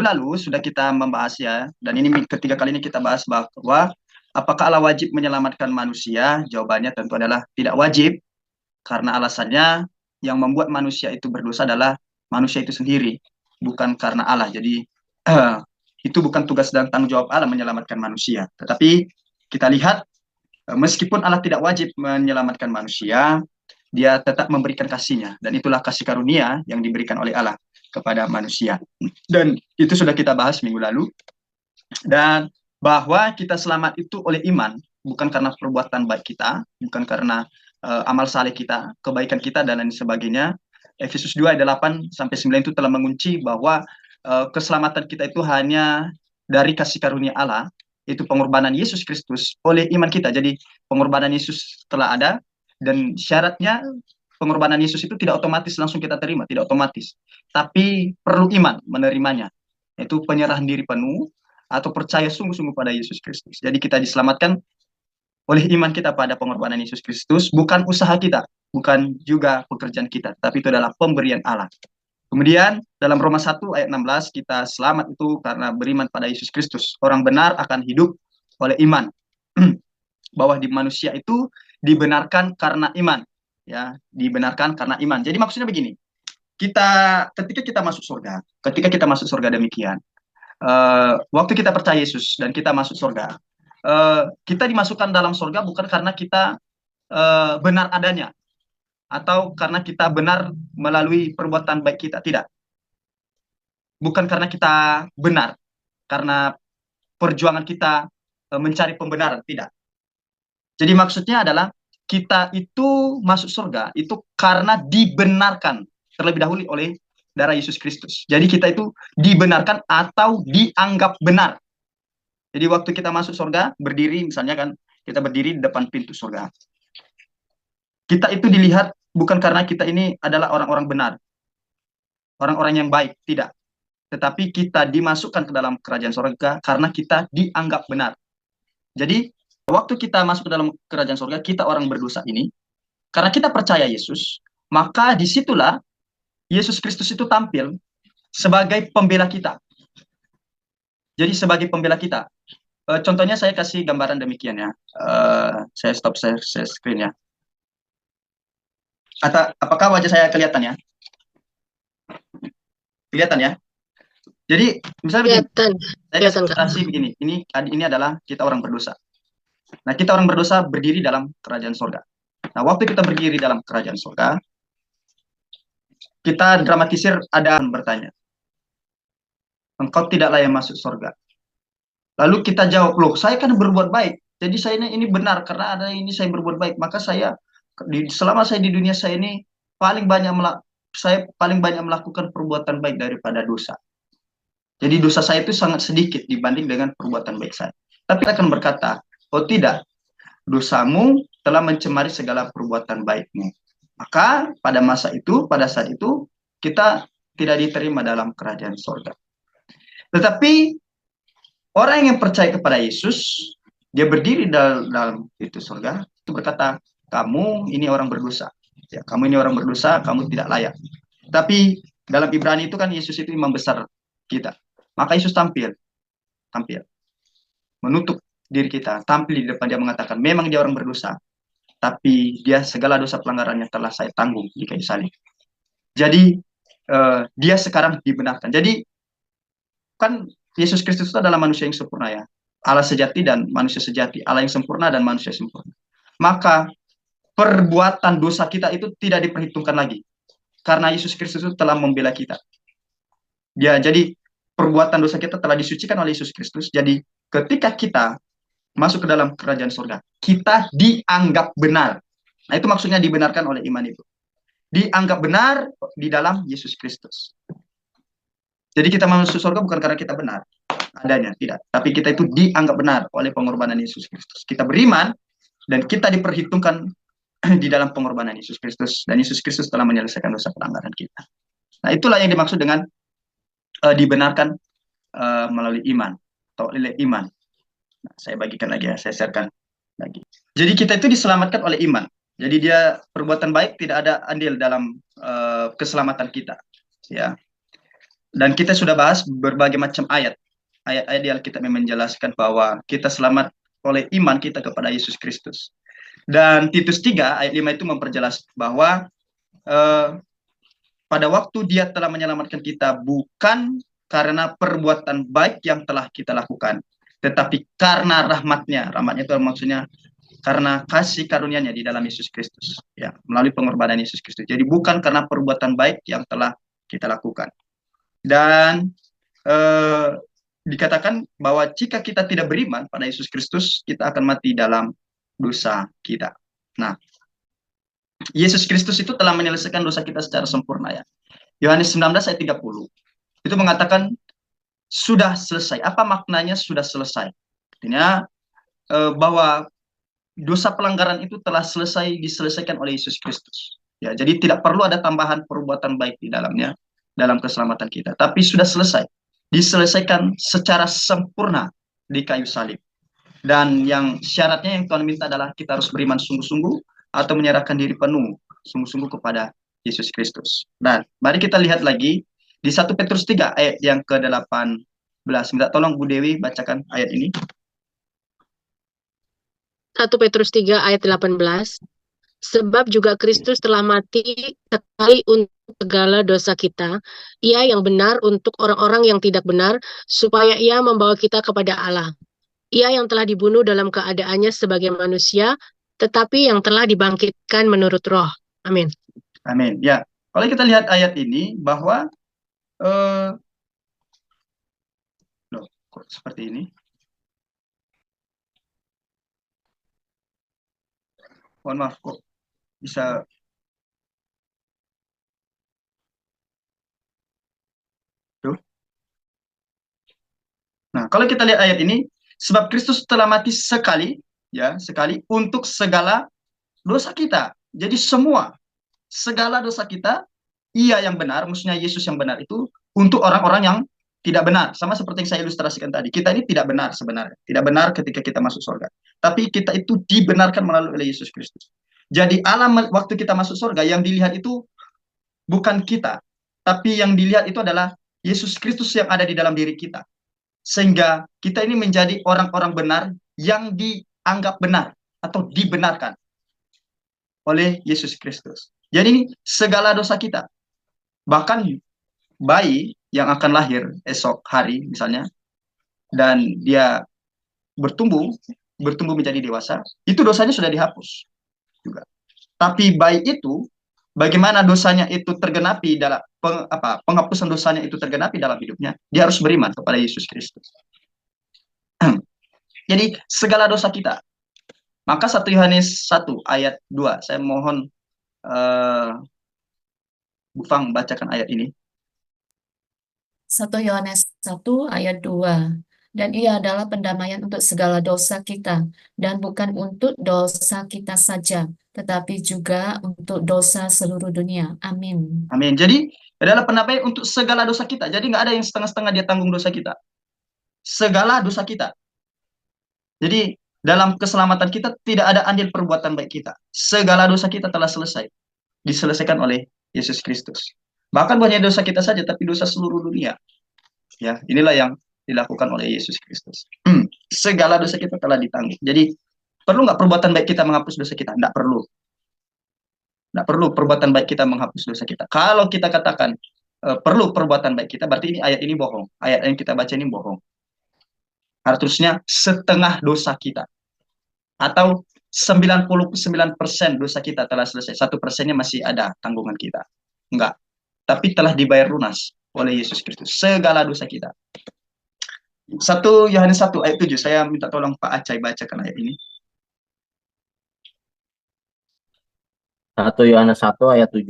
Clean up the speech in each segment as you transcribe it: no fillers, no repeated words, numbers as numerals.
minggu lalu sudah kita membahas ya, dan ini ketiga kali ini kita bahas bahwa apakah Allah wajib menyelamatkan manusia? Jawabannya tentu adalah tidak wajib, karena alasannya yang membuat manusia itu berdosa adalah manusia itu sendiri, bukan karena Allah. Jadi itu bukan tugas dan tanggung jawab Allah menyelamatkan manusia. Tetapi kita lihat meskipun Allah tidak wajib menyelamatkan manusia, dia tetap memberikan kasihnya. Dan itulah kasih karunia yang diberikan oleh Allah kepada manusia. Dan itu sudah kita bahas minggu lalu. Dan bahwa kita selamat itu oleh iman, bukan karena perbuatan baik kita, bukan karena amal saleh kita, kebaikan kita, dan lain sebagainya. Efesus 2 ayat 8 sampai 9 itu telah mengunci bahwa keselamatan kita itu hanya dari kasih karunia Allah, itu pengorbanan Yesus Kristus oleh iman kita. Jadi pengorbanan Yesus telah ada, dan syaratnya pengorbanan Yesus itu tidak otomatis langsung kita terima, tidak otomatis. Tapi perlu iman menerimanya. Itu penyerahan diri penuh atau percaya sungguh-sungguh pada Yesus Kristus. Jadi kita diselamatkan oleh iman kita pada pengorbanan Yesus Kristus, bukan usaha kita, bukan juga pekerjaan kita, tapi itu adalah pemberian Allah. Kemudian dalam Roma 1 ayat 16 kita selamat itu karena beriman pada Yesus Kristus. Orang benar akan hidup oleh iman. Bahwa di manusia itu dibenarkan karena iman, ya, dibenarkan karena iman. Jadi maksudnya begini, ketika kita masuk surga demikian, waktu kita percaya Yesus dan kita masuk surga, kita dimasukkan dalam surga bukan karena kita benar adanya atau karena kita benar melalui perbuatan baik kita, tidak. Bukan karena kita benar, karena perjuangan kita mencari pembenaran, tidak. Jadi maksudnya adalah kita itu masuk surga itu karena dibenarkan terlebih dahulu oleh darah Yesus Kristus. Jadi kita itu dibenarkan atau dianggap benar. Jadi waktu kita masuk surga, berdiri misalnya kan, kita berdiri di depan pintu surga. Kita itu dilihat bukan karena kita ini adalah orang-orang benar, orang-orang yang baik, tidak. Tetapi kita dimasukkan ke dalam kerajaan surga karena kita dianggap benar. Jadi waktu kita masuk ke dalam kerajaan surga, kita orang berdosa ini, karena kita percaya Yesus, maka disitulah Yesus Kristus itu tampil sebagai pembela kita. Jadi sebagai pembela kita. Contohnya saya kasih gambaran demikian ya. Saya stop share screen ya. Apakah wajah saya kelihatan ya? Kelihatan ya? Jadi misalnya begini, saya kasih ilustrasi begini. Ini adalah kita orang berdosa. Nah, kita orang berdosa berdiri dalam kerajaan surga. Nah, waktu kita berdiri dalam kerajaan surga, kita dramatisir ada yang bertanya, engkau tidak layak masuk surga. Lalu kita jawab, loh saya kan berbuat baik, jadi saya ini benar karena ada ini saya berbuat baik, maka saya selama saya di dunia saya ini paling banyak melakukan perbuatan baik daripada dosa. Jadi dosa saya itu sangat sedikit dibanding dengan perbuatan baik saya. Tapi kita akan berkata, oh tidak, dosamu telah mencemari segala perbuatan baikmu. Maka pada saat itu, kita tidak diterima dalam kerajaan surga. Tetapi orang yang percaya kepada Yesus, dia berdiri dalam pintu surga, itu berkata, kamu ini orang berdosa. Ya, kamu ini orang berdosa, kamu tidak layak. Tapi dalam Ibrani itu kan Yesus itu imam besar kita. Maka Yesus tampil, menutup diri kita, tampil di depan dia mengatakan, memang dia orang berdosa, tapi dia segala dosa pelanggarannya telah saya tanggung di kayu salib. Jadi dia sekarang dibenarkan. Jadi kan Yesus Kristus itu adalah manusia yang sempurna ya, Allah sejati dan manusia sejati, Allah yang sempurna dan manusia sempurna. Maka perbuatan dosa kita itu tidak diperhitungkan lagi, karena Yesus Kristus itu telah membela kita. Jadi perbuatan dosa kita telah disucikan oleh Yesus Kristus. Jadi ketika kita masuk ke dalam kerajaan surga, kita dianggap benar. Nah, itu maksudnya dibenarkan oleh iman itu. Dianggap benar di dalam Yesus Kristus. Jadi kita masuk surga bukan karena kita benar adanya, tidak. Tapi kita itu dianggap benar oleh pengorbanan Yesus Kristus. Kita beriman dan kita diperhitungkan di dalam pengorbanan Yesus Kristus. Dan Yesus Kristus telah menyelesaikan dosa pelanggaran kita. Nah, itulah yang dimaksud dengan dibenarkan melalui iman atau oleh iman. Nah, saya bagikan lagi ya, saya sharekan lagi. Jadi kita itu diselamatkan oleh iman. Jadi dia perbuatan baik tidak ada andil dalam keselamatan kita. Ya. Dan kita sudah bahas berbagai macam ayat. Ayat-ayat di Alkitab yang menjelaskan bahwa kita selamat oleh iman kita kepada Yesus Kristus. Dan Titus 3 ayat 5 itu memperjelas bahwa eh, pada waktu Dia telah menyelamatkan kita bukan karena perbuatan baik yang telah kita lakukan, tetapi karena rahmatnya. Rahmatnya itu maksudnya karena kasih karunia-Nya di dalam Yesus Kristus, ya, melalui pengorbanan Yesus Kristus. Jadi bukan karena perbuatan baik yang telah kita lakukan. Dan dikatakan bahwa jika kita tidak beriman pada Yesus Kristus, kita akan mati dalam dosa kita. Nah, Yesus Kristus itu telah menyelesaikan dosa kita secara sempurna, ya. Yohanes 19 ayat 30 itu mengatakan sudah selesai. Apa maknanya sudah selesai? Artinya bahwa dosa pelanggaran itu telah selesai diselesaikan oleh Yesus Kristus. Ya, jadi tidak perlu ada tambahan perbuatan baik di dalamnya dalam keselamatan kita, tapi sudah selesai, diselesaikan secara sempurna di kayu salib. Dan yang syaratnya yang Tuhan minta adalah kita harus beriman sungguh-sungguh atau menyerahkan diri penuh sungguh-sungguh kepada Yesus Kristus. Dan mari kita lihat lagi di 1 Petrus 3 ayat yang ke-18. Minta tolong Bu Dewi bacakan ayat ini. 1 Petrus 3 ayat 18. Sebab juga Kristus telah mati sekali untuk segala dosa kita, Ia yang benar untuk orang-orang yang tidak benar, supaya Ia membawa kita kepada Allah. Ia yang telah dibunuh dalam keadaannya sebagai manusia, tetapi yang telah dibangkitkan menurut roh. Amin. Amin. Ya, kalau kita lihat ayat ini bahwa loh, kok seperti ini? Mohon maaf, kok bisa tuh. Nah, kalau kita lihat ayat ini, sebab Kristus telah mati sekali, ya, sekali untuk segala dosa kita. Jadi segala dosa kita, Ia yang benar, maksudnya Yesus yang benar itu untuk orang-orang yang tidak benar. Sama seperti yang saya ilustrasikan tadi. Kita ini tidak benar sebenarnya. Tidak benar ketika kita masuk surga. Tapi kita itu dibenarkan melalui oleh Yesus Kristus. Jadi Allah waktu kita masuk surga, yang dilihat itu bukan kita. Tapi yang dilihat itu adalah Yesus Kristus yang ada di dalam diri kita. Sehingga kita ini menjadi orang-orang benar yang dianggap benar atau dibenarkan oleh Yesus Kristus. Jadi ini segala dosa kita. Bahkan bayi yang akan lahir esok hari misalnya, dan dia bertumbuh menjadi dewasa, itu dosanya sudah dihapus juga. Tapi bayi itu, bagaimana dosanya itu tergenapi dalam penghapusan dosanya itu tergenapi dalam hidupnya, dia harus beriman kepada Yesus Kristus. Jadi segala dosa kita. Maka 1 Yohanes 1 ayat 2, saya mohon Bu Fang bacakan ayat ini. 1 Yohanes 1 ayat 2. Dan ia adalah pendamaian untuk segala dosa kita, dan bukan untuk dosa kita saja, tetapi juga untuk dosa seluruh dunia. Amin. Amin. Jadi adalah pendamaian untuk segala dosa kita. Jadi nggak ada yang setengah-setengah dia tanggung dosa kita. Segala dosa kita. Jadi dalam keselamatan kita tidak ada andil perbuatan baik kita. Segala dosa kita telah selesai. Diselesaikan oleh Yesus Kristus. Bahkan bukan hanya dosa kita saja, tapi dosa seluruh dunia. Ya, inilah yang dilakukan oleh Yesus Kristus. Segala dosa kita telah ditanggung. Jadi perlu nggak perbuatan baik kita menghapus dosa kita? Nggak perlu. Nggak perlu perbuatan baik kita menghapus dosa kita. Kalau kita katakan perlu perbuatan baik kita, berarti ini ayat ini bohong. Ayat yang kita baca ini bohong. Harusnya setengah dosa kita. Atau 99% dosa kita telah selesai. 1%-nya masih ada tanggungan kita. Enggak. Tapi telah dibayar lunas oleh Yesus Kristus. Segala dosa kita. 1 Yohanes 1 ayat 7. Saya minta tolong Pak Acai bacakan ayat ini. 1 Yohanes 1 ayat 7.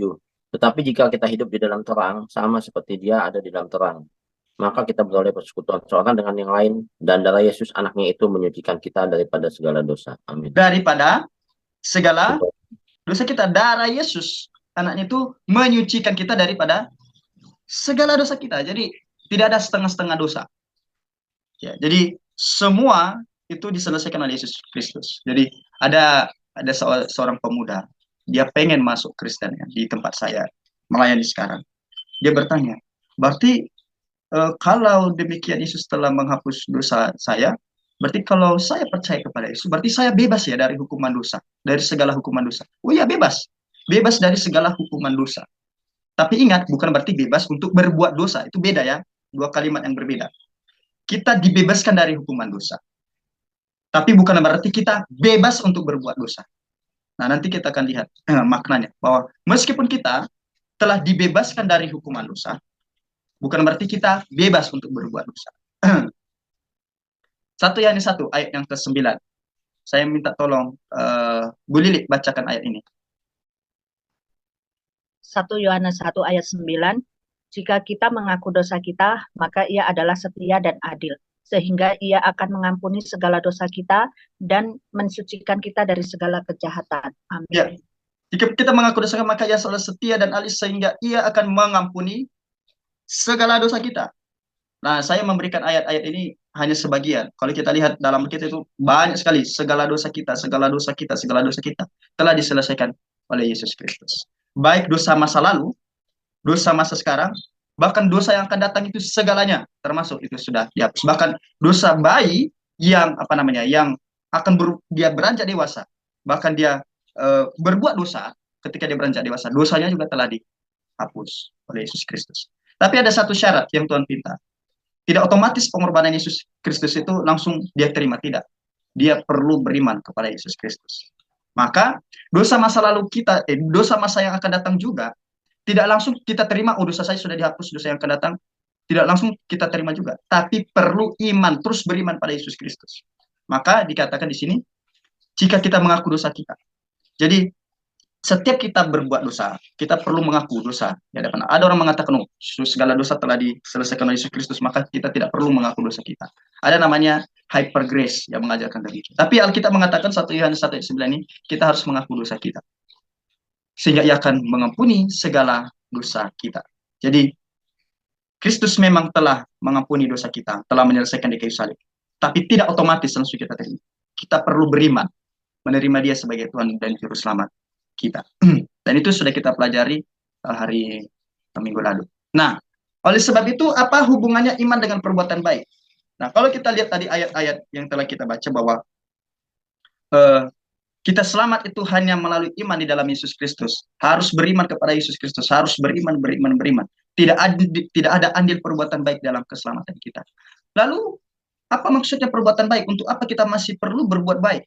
Tetapi jika kita hidup di dalam terang, sama seperti Dia ada di dalam terang, maka kita beroleh persekutuan seorang dengan yang lain, dan darah Yesus anaknya itu menyucikan kita daripada segala dosa. Amin. Daripada segala dosa kita. Darah Yesus anaknya itu menyucikan kita daripada segala dosa kita. Jadi tidak ada setengah-setengah dosa. Ya, jadi semua itu diselesaikan oleh Yesus Kristus. Jadi ada seorang pemuda, dia pengen masuk Kristen ya, di tempat saya melayani sekarang. Dia bertanya, berarti kalau demikian Yesus telah menghapus dosa saya, berarti kalau saya percaya kepada Yesus, berarti saya bebas ya dari hukuman dosa, dari segala hukuman dosa. Oh iya, bebas. Bebas dari segala hukuman dosa. Tapi ingat, bukan berarti bebas untuk berbuat dosa. Itu beda ya. Dua kalimat yang berbeda. Kita dibebaskan dari hukuman dosa. Tapi bukan berarti kita bebas untuk berbuat dosa. Nah, nanti kita akan lihat maknanya. Bahwa meskipun kita telah dibebaskan dari hukuman dosa, bukan berarti kita bebas untuk berbuat dosa. 1 Yohanes 1 ayat yang ke-9. Saya minta tolong Bu Lili bacakan ayat ini. 1 Yohanes 1 ayat 9, jika kita mengaku dosa kita, maka ia adalah setia dan adil, sehingga ia akan mengampuni segala dosa kita dan mensucikan kita dari segala kejahatan. Amin. Ya. Jika kita mengaku dosa, maka ia selalu setia dan adil, sehingga ia akan mengampuni segala dosa kita. Nah, saya memberikan ayat-ayat ini hanya sebagian. Kalau kita lihat dalam kita itu banyak sekali segala dosa kita, segala dosa kita, segala dosa kita telah diselesaikan oleh Yesus Kristus. Baik dosa masa lalu, dosa masa sekarang, bahkan dosa yang akan datang itu segalanya termasuk itu sudah dihapus. Bahkan dosa bayi yang yang akan dia beranjak dewasa, bahkan dia berbuat dosa ketika dia beranjak dewasa, dosanya juga telah dihapus oleh Yesus Kristus. Tapi ada satu syarat yang Tuhan pinta. Tidak otomatis pengorbanan Yesus Kristus itu langsung dia terima, tidak. Dia perlu beriman kepada Yesus Kristus. Maka dosa masa lalu kita, dosa masa yang akan datang juga tidak langsung kita terima. Oh, dosa saya sudah dihapus, dosa yang akan datang tidak langsung kita terima juga. Tapi perlu iman, terus beriman pada Yesus Kristus. Maka dikatakan di sini, jika kita mengaku dosa kita. Jadi setiap kita berbuat dosa, kita perlu mengaku dosa. Ya, ada orang mengatakan, oh, segala dosa telah diselesaikan oleh Yesus Kristus, maka kita tidak perlu mengaku dosa kita. Ada namanya hyper grace yang mengajarkan demikian. Tapi Alkitab mengatakan 1 Yohanes 1 ayat 9 ini, kita harus mengaku dosa kita. Sehingga ia akan mengampuni segala dosa kita. Jadi, Kristus memang telah mengampuni dosa kita, telah menyelesaikan di kayu salib. Tapi tidak otomatis langsung kita terima. Kita perlu beriman, menerima dia sebagai Tuhan dan Juru Selamat kita. Dan itu sudah kita pelajari hari minggu lalu. Nah, oleh sebab itu apa hubungannya iman dengan perbuatan baik? Nah, kalau kita lihat tadi ayat-ayat yang telah kita baca bahwa kita selamat itu hanya melalui iman di dalam Yesus Kristus. Harus beriman kepada Yesus Kristus, harus beriman. Tidak ada andil perbuatan baik dalam keselamatan kita. Lalu apa maksudnya perbuatan baik? Untuk apa kita masih perlu berbuat baik?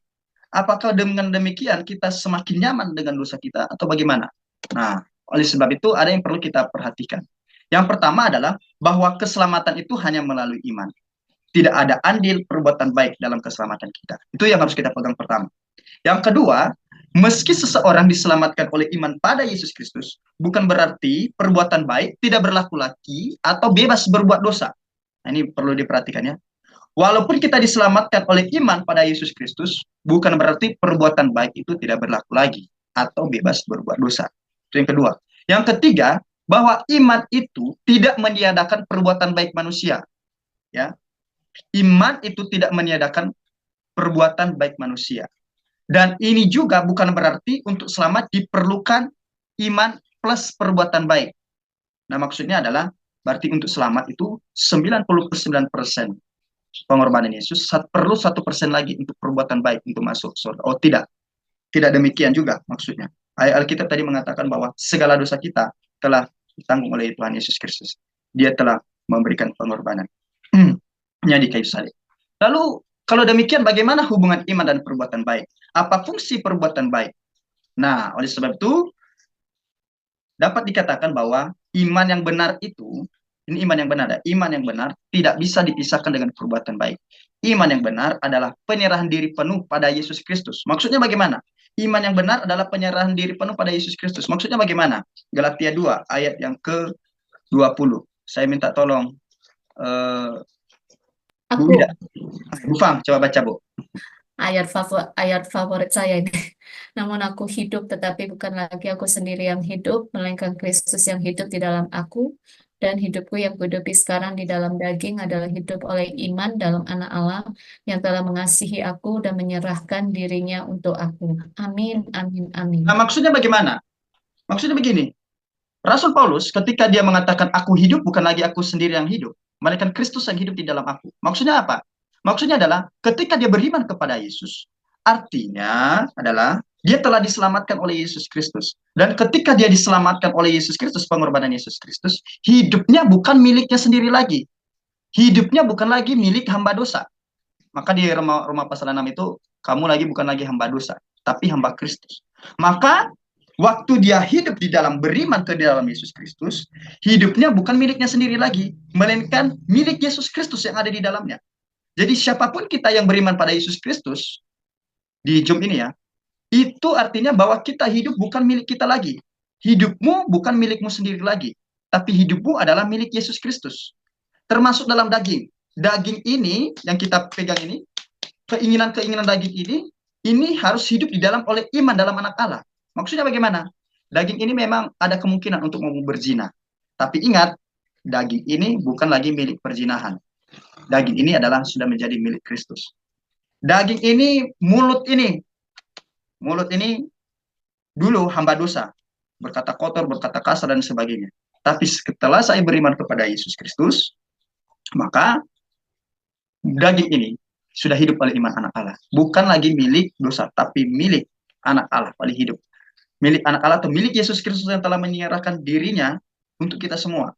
Apakah dengan demikian kita semakin nyaman dengan dosa kita atau bagaimana? Nah, oleh sebab itu ada yang perlu kita perhatikan. Yang pertama adalah bahwa keselamatan itu hanya melalui iman. Tidak ada andil perbuatan baik dalam keselamatan kita. Itu yang harus kita pegang pertama. Yang kedua, meski seseorang diselamatkan oleh iman pada Yesus Kristus, bukan berarti perbuatan baik tidak berlaku lagi atau bebas berbuat dosa. Nah, ini perlu diperhatikan ya. Walaupun kita diselamatkan oleh iman pada Yesus Kristus, bukan berarti perbuatan baik itu tidak berlaku lagi atau bebas berbuat dosa. Itu yang kedua. Yang ketiga, bahwa iman itu tidak meniadakan perbuatan baik manusia. Ya, iman itu tidak meniadakan perbuatan baik manusia. Dan ini juga bukan berarti untuk selamat diperlukan iman plus perbuatan baik. Nah, maksudnya adalah berarti untuk selamat itu 99% pengorbanan Yesus, perlu 1% lagi untuk perbuatan baik untuk masuk surga. Oh, tidak demikian juga maksudnya. Ayat Alkitab tadi mengatakan bahwa segala dosa kita telah ditanggung oleh Tuhan Yesus Kristus. Dia telah memberikan pengorbanan di kayu salib. Lalu kalau demikian bagaimana hubungan iman dan perbuatan baik? Apa fungsi perbuatan baik? Nah, oleh sebab itu dapat dikatakan bahwa iman yang benar itu, ini iman yang benar, iman yang benar tidak bisa dipisahkan dengan perbuatan baik. Iman yang benar adalah penyerahan diri penuh pada Yesus Kristus. Maksudnya bagaimana? Iman yang benar adalah penyerahan diri penuh pada Yesus Kristus. Maksudnya bagaimana? Galatia 2 ayat yang ke-20. Saya minta tolong Bu Ida. Bu Fang, coba baca Bu. Ayat favorit saya ini. Namun aku hidup, tetapi bukan lagi aku sendiri yang hidup, melainkan Kristus yang hidup di dalam aku. Dan hidupku yang kuhidupi sekarang di dalam daging adalah hidup oleh iman dalam Anak Allah yang telah mengasihi aku dan menyerahkan dirinya untuk aku. Amin, amin, amin. Nah, maksudnya bagaimana? Maksudnya begini, Rasul Paulus ketika dia mengatakan aku hidup, bukan lagi aku sendiri yang hidup, melainkan Kristus yang hidup di dalam aku. Maksudnya apa? Maksudnya adalah ketika dia beriman kepada Yesus, artinya adalah dia telah diselamatkan oleh Yesus Kristus. Dan ketika dia diselamatkan oleh Yesus Kristus, pengorbanan Yesus Kristus, hidupnya bukan miliknya sendiri lagi. Hidupnya bukan lagi milik hamba dosa. Maka di Roma pasal 6 itu, kamu lagi bukan lagi hamba dosa, tapi hamba Kristus. Maka waktu dia hidup di dalam beriman ke dalam Yesus Kristus, hidupnya bukan miliknya sendiri lagi, melainkan milik Yesus Kristus yang ada di dalamnya. Jadi siapapun kita yang beriman pada Yesus Kristus, di Jum ini ya, itu artinya bahwa kita hidup bukan milik kita lagi. Hidupmu bukan milikmu sendiri lagi, tapi hidupmu adalah milik Yesus Kristus. Termasuk dalam daging. Daging ini, yang kita pegang ini, keinginan-keinginan daging ini harus hidup di dalam oleh iman dalam anak Allah. Maksudnya bagaimana? Daging ini memang ada kemungkinan untuk mau berzina. Tapi ingat, daging ini bukan lagi milik perzinahan. Daging ini adalah sudah menjadi milik Kristus. Daging ini, mulut ini dulu hamba dosa, berkata kotor, berkata kasar, dan sebagainya. Tapi setelah saya beriman kepada Yesus Kristus, maka daging ini sudah hidup oleh iman anak Allah. Bukan lagi milik dosa, tapi milik anak Allah paling hidup. Milik anak Allah atau milik Yesus Kristus yang telah menyerahkan dirinya untuk kita semua.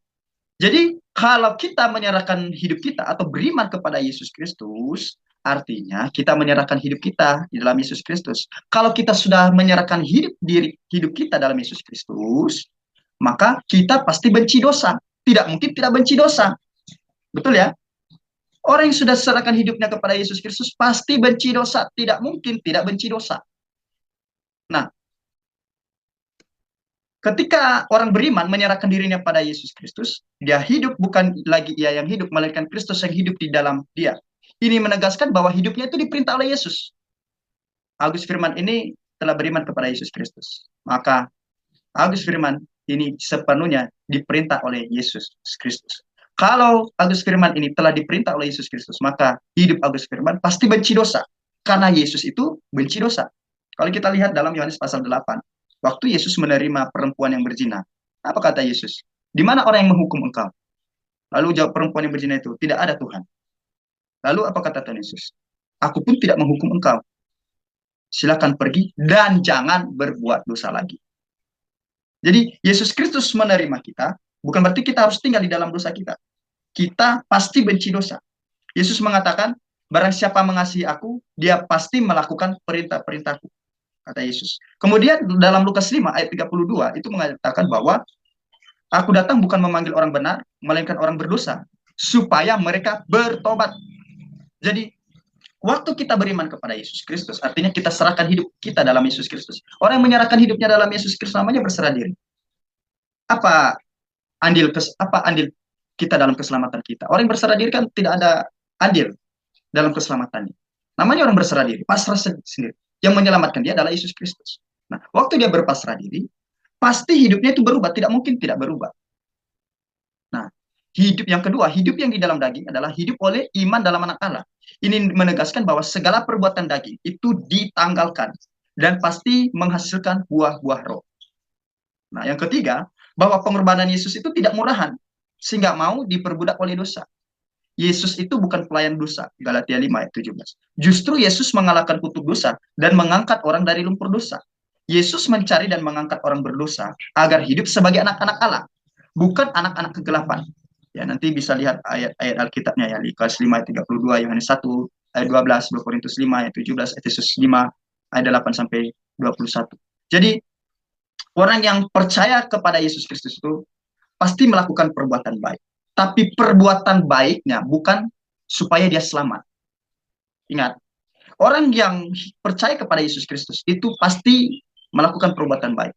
Jadi kalau kita menyerahkan hidup kita atau beriman kepada Yesus Kristus, artinya kita menyerahkan hidup kita di dalam Yesus Kristus. Kalau kita sudah menyerahkan hidup kita dalam Yesus Kristus, maka kita pasti benci dosa. Tidak mungkin tidak benci dosa. Betul ya? Orang yang sudah serahkan hidupnya kepada Yesus Kristus pasti benci dosa. Tidak mungkin tidak benci dosa. Nah, ketika orang beriman menyerahkan dirinya pada Yesus Kristus, dia hidup bukan lagi ia yang hidup, melainkan Kristus yang hidup di dalam dia. Ini menegaskan bahwa hidupnya itu diperintah oleh Yesus. Agus Firman ini telah beriman kepada Yesus Kristus. Maka Agus Firman ini sepenuhnya diperintah oleh Yesus Kristus. Kalau Agus Firman ini telah diperintah oleh Yesus Kristus, maka hidup Agus Firman pasti benci dosa. Karena Yesus itu benci dosa. Kalau kita lihat dalam Yohanes pasal 8, waktu Yesus menerima perempuan yang berzina, apa kata Yesus? Di mana orang yang menghukum engkau? Lalu jawab perempuan yang berzina itu, tidak ada Tuhan. Lalu apa kata Tuhan Yesus? Aku pun tidak menghukum engkau. Silakan pergi dan jangan berbuat dosa lagi. Jadi Yesus Kristus menerima kita, bukan berarti kita harus tinggal di dalam dosa kita. Kita pasti benci dosa. Yesus mengatakan, barang siapa mengasihi aku, dia pasti melakukan perintah-perintahku, kata Yesus. Kemudian dalam Lukas 5 ayat 32 itu mengatakan bahwa aku datang bukan memanggil orang benar, melainkan orang berdosa, supaya mereka bertobat. Jadi waktu kita beriman kepada Yesus Kristus, artinya kita serahkan hidup kita dalam Yesus Kristus. Orang yang menyerahkan hidupnya dalam Yesus Kristus namanya berserah diri. Apa andil kita dalam keselamatan kita? Orang yang berserah diri kan tidak ada andil dalam keselamatannya. Namanya orang berserah diri, pasrah sendiri. Yang menyelamatkan dia adalah Yesus Kristus. Nah, waktu dia berpasrah diri, pasti hidupnya itu berubah, tidak mungkin tidak berubah. Nah, hidup yang kedua, hidup yang di dalam daging adalah hidup oleh iman dalam anak Allah. Ini menegaskan bahwa segala perbuatan daging itu ditanggalkan dan pasti menghasilkan buah-buah roh. Nah, yang ketiga, bahwa pengorbanan Yesus itu tidak murahan, sehingga mau diperbudak oleh dosa. Yesus itu bukan pelayan dosa, Galatia 5 ayat 17. Justru Yesus mengalahkan kutuk dosa dan mengangkat orang dari lumpur dosa. Yesus mencari dan mengangkat orang berdosa agar hidup sebagai anak-anak Allah, bukan anak-anak kegelapan. Ya, nanti bisa lihat ayat-ayat Alkitabnya ya, Lukas 5 ayat 32, Yohanes 1 ayat 12, 2 Korintus 5 ayat 17, Efesus 5 ayat 8 sampai 21. Jadi orang yang percaya kepada Yesus Kristus itu pasti melakukan perbuatan baik. Tapi perbuatan baiknya bukan supaya dia selamat. Ingat, orang yang percaya kepada Yesus Kristus itu pasti melakukan perbuatan baik.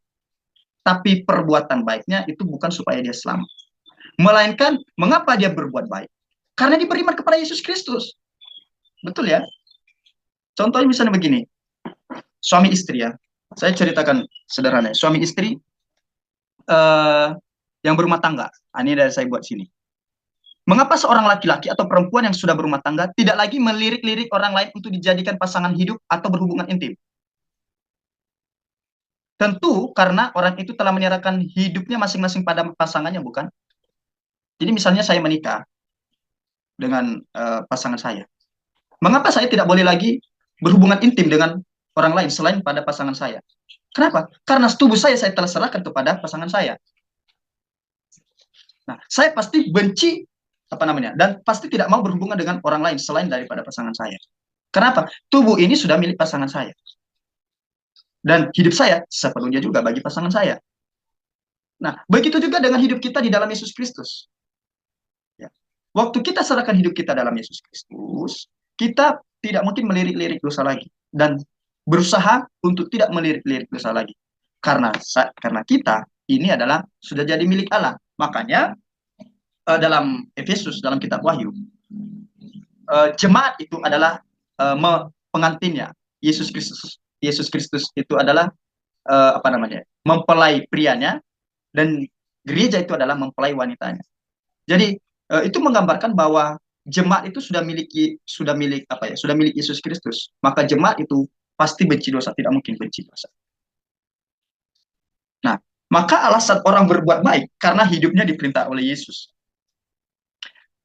Tapi perbuatan baiknya itu bukan supaya dia selamat. Melainkan, mengapa dia berbuat baik? Karena dia beriman kepada Yesus Kristus. Betul ya? Contohnya misalnya begini. Suami istri ya. Saya ceritakan sederhana. Suami istri yang berumah tangga. Ini dari saya buat sini. Mengapa seorang laki-laki atau perempuan yang sudah berumah tangga tidak lagi melirik-lirik orang lain untuk dijadikan pasangan hidup atau berhubungan intim? Tentu karena orang itu telah menyerahkan hidupnya masing-masing pada pasangannya, bukan? Jadi misalnya saya menikah, dengan pasangan saya? Mengapa saya tidak boleh lagi berhubungan intim dengan orang lain selain pada pasangan saya? Kenapa? Karena tubuh saya telah serahkan kepada pasangan saya. Nah, saya pasti benci dan pasti tidak mau berhubungan dengan orang lain selain daripada pasangan saya. Kenapa? Tubuh ini sudah milik pasangan saya. Dan hidup saya sepenuhnya juga bagi pasangan saya. Nah, begitu juga dengan hidup kita di dalam Yesus Kristus. Ya. Waktu kita serahkan hidup kita dalam Yesus Kristus, kita tidak mungkin melirik-lirik dosa lagi dan berusaha untuk tidak melirik-lirik dosa lagi. Karena kita ini adalah sudah jadi milik Allah. Makanya dalam Efesus, dalam kitab Wahyu, jemaat itu adalah pengantinnya. Yesus Kristus itu adalah mempelai prianya, dan gereja itu adalah mempelai wanitanya. Jadi itu menggambarkan bahwa jemaat itu sudah milik Yesus Kristus. Maka jemaat itu pasti benci dosa, tidak mungkin benci dosa. Nah, maka alasan orang berbuat baik karena hidupnya diperintah oleh Yesus.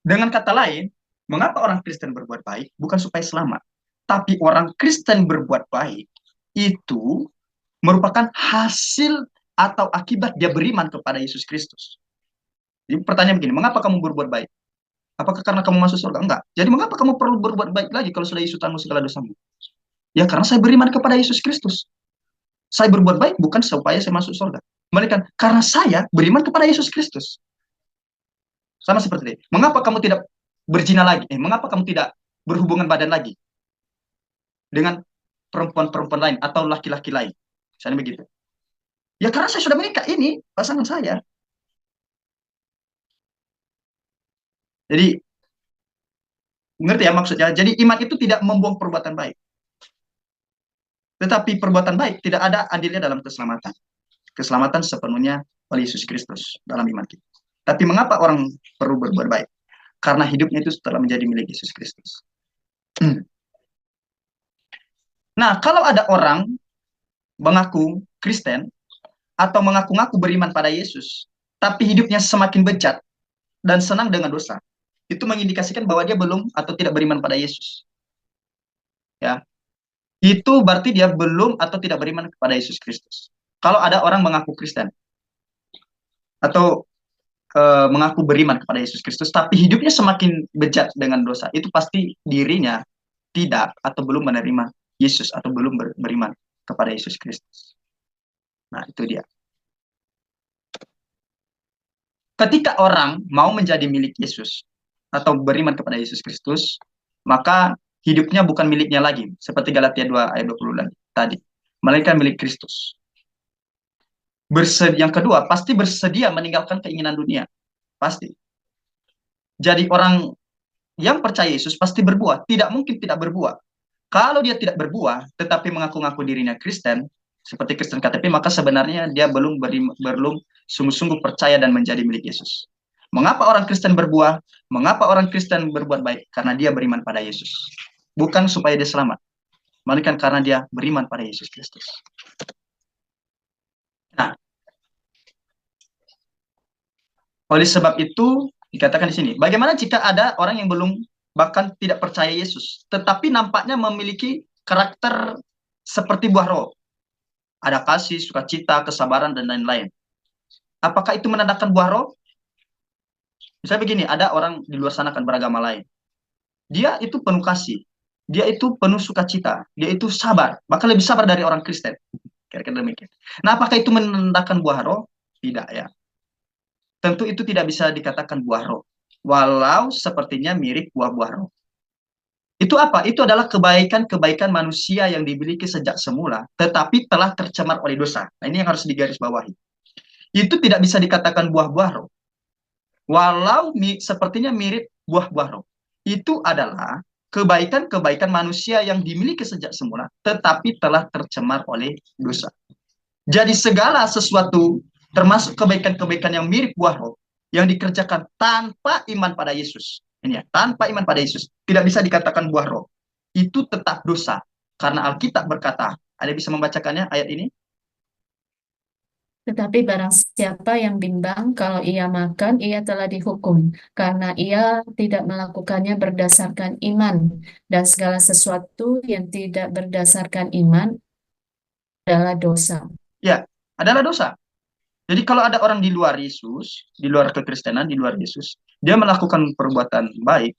Dengan kata lain, mengapa orang Kristen berbuat baik? Bukan supaya selamat, tapi orang Kristen berbuat baik itu merupakan hasil atau akibat dia beriman kepada Yesus Kristus. Jadi pertanyaan begini, mengapa kamu berbuat baik? Apakah karena kamu masuk surga? Enggak. Jadi mengapa kamu perlu berbuat baik lagi kalau sudah Yesus tanggung segala dosamu? Ya karena saya beriman kepada Yesus Kristus. Saya berbuat baik bukan supaya saya masuk surga, melainkan karena saya beriman kepada Yesus Kristus. Sama seperti ini. Mengapa kamu tidak berzina lagi? Mengapa kamu tidak berhubungan badan lagi dengan perempuan-perempuan lain atau laki-laki lain? Misalnya begitu. Ya karena saya sudah menikah, ini pasangan saya. Jadi, ngerti ya maksudnya? Jadi iman itu tidak membuang perbuatan baik. Tetapi perbuatan baik tidak ada adilnya dalam keselamatan. Keselamatan sepenuhnya oleh Yesus Kristus dalam iman kita. Tapi mengapa orang perlu berbuat baik? Karena hidupnya itu telah menjadi milik Yesus Kristus. Nah, kalau ada orang mengaku Kristen atau mengaku-ngaku beriman pada Yesus, tapi hidupnya semakin bejat dan senang dengan dosa, itu mengindikasikan bahwa dia belum atau tidak beriman pada Yesus. Ya, itu berarti dia belum atau tidak beriman kepada Yesus Kristus. Kalau ada orang mengaku Kristen atau mengaku beriman kepada Yesus Kristus, tapi hidupnya semakin bejat dengan dosa, itu pasti dirinya tidak atau belum menerima Yesus atau belum beriman kepada Yesus Kristus. Nah, itu dia. Ketika orang mau menjadi milik Yesus atau beriman kepada Yesus Kristus, maka hidupnya bukan miliknya lagi, seperti Galatia 2 ayat 20 tadi, melainkan milik Kristus. Yang kedua, pasti bersedia meninggalkan keinginan dunia. Pasti. Jadi orang yang percaya Yesus pasti berbuah. Tidak mungkin tidak berbuah. Kalau dia tidak berbuah, tetapi mengaku-ngaku dirinya Kristen, seperti Kristen KTP, maka sebenarnya dia belum sungguh-sungguh percaya dan menjadi milik Yesus. Mengapa orang Kristen berbuah? Mengapa orang Kristen berbuat baik? Karena dia beriman pada Yesus. Bukan supaya dia selamat, melainkan karena dia beriman pada Yesus Kristus. Nah, oleh sebab itu dikatakan di sini, bagaimana jika ada orang yang belum bahkan tidak percaya Yesus, tetapi nampaknya memiliki karakter seperti buah roh. Ada kasih, sukacita, kesabaran, dan lain-lain. Apakah itu menandakan buah roh? Misalnya begini, ada orang di luar sana kan beragama lain. Dia itu penuh kasih, dia itu penuh sukacita, dia itu sabar, bahkan lebih sabar dari orang Kristen. Kira-kira demikian. Nah, apakah itu menandakan buah roh? Tidak ya. Tentu itu tidak bisa dikatakan buah roh, walau sepertinya mirip buah-buah roh. Itu apa? Itu adalah kebaikan-kebaikan manusia yang dimiliki sejak semula, tetapi telah tercemar oleh dosa. Nah, ini yang harus digarisbawahi. Itu tidak bisa dikatakan buah-buah roh, walau sepertinya mirip buah-buah roh. Itu adalah kebaikan-kebaikan manusia yang dimiliki sejak semula, tetapi telah tercemar oleh dosa. Jadi segala sesuatu, termasuk kebaikan-kebaikan yang mirip buah roh, yang dikerjakan tanpa iman pada Yesus. Ini ya, tanpa iman pada Yesus, tidak bisa dikatakan buah roh. Itu tetap dosa. Karena Alkitab berkata, ada bisa membacakannya ayat ini? Tetapi barang siapa yang bimbang, kalau ia makan, ia telah dihukum, karena ia tidak melakukannya berdasarkan iman. Dan segala sesuatu yang tidak berdasarkan iman adalah dosa. Ya, adalah dosa. Jadi kalau ada orang di luar Yesus, di luar kekristenan, di luar Yesus, dia melakukan perbuatan baik,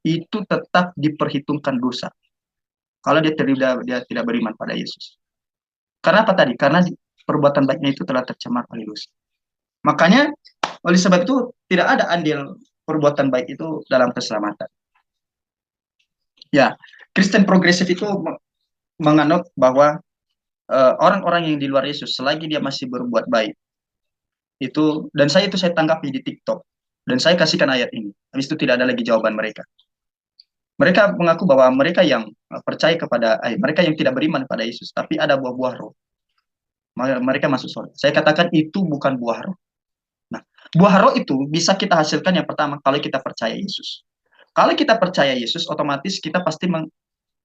itu tetap diperhitungkan dosa. Kalau dia tidak beriman pada Yesus. Karena apa tadi? Karena perbuatan baiknya itu telah tercemar oleh dosa. Makanya oleh sebab itu tidak ada andil perbuatan baik itu dalam keselamatan. Ya, Kristen progresif itu menganut bahwa orang-orang yang di luar Yesus selagi dia masih berbuat baik itu, dan saya tanggapi di TikTok dan saya kasihkan ayat ini. Habis itu tidak ada lagi jawaban mereka. Mereka mengaku bahwa mereka yang percaya kepada mereka yang tidak beriman pada Yesus, tapi ada buah-buah roh. Mereka masuk surga. Saya katakan itu bukan buah roh. Nah, buah roh itu bisa kita hasilkan yang pertama kalau kita percaya Yesus. Kalau kita percaya Yesus, otomatis kita pasti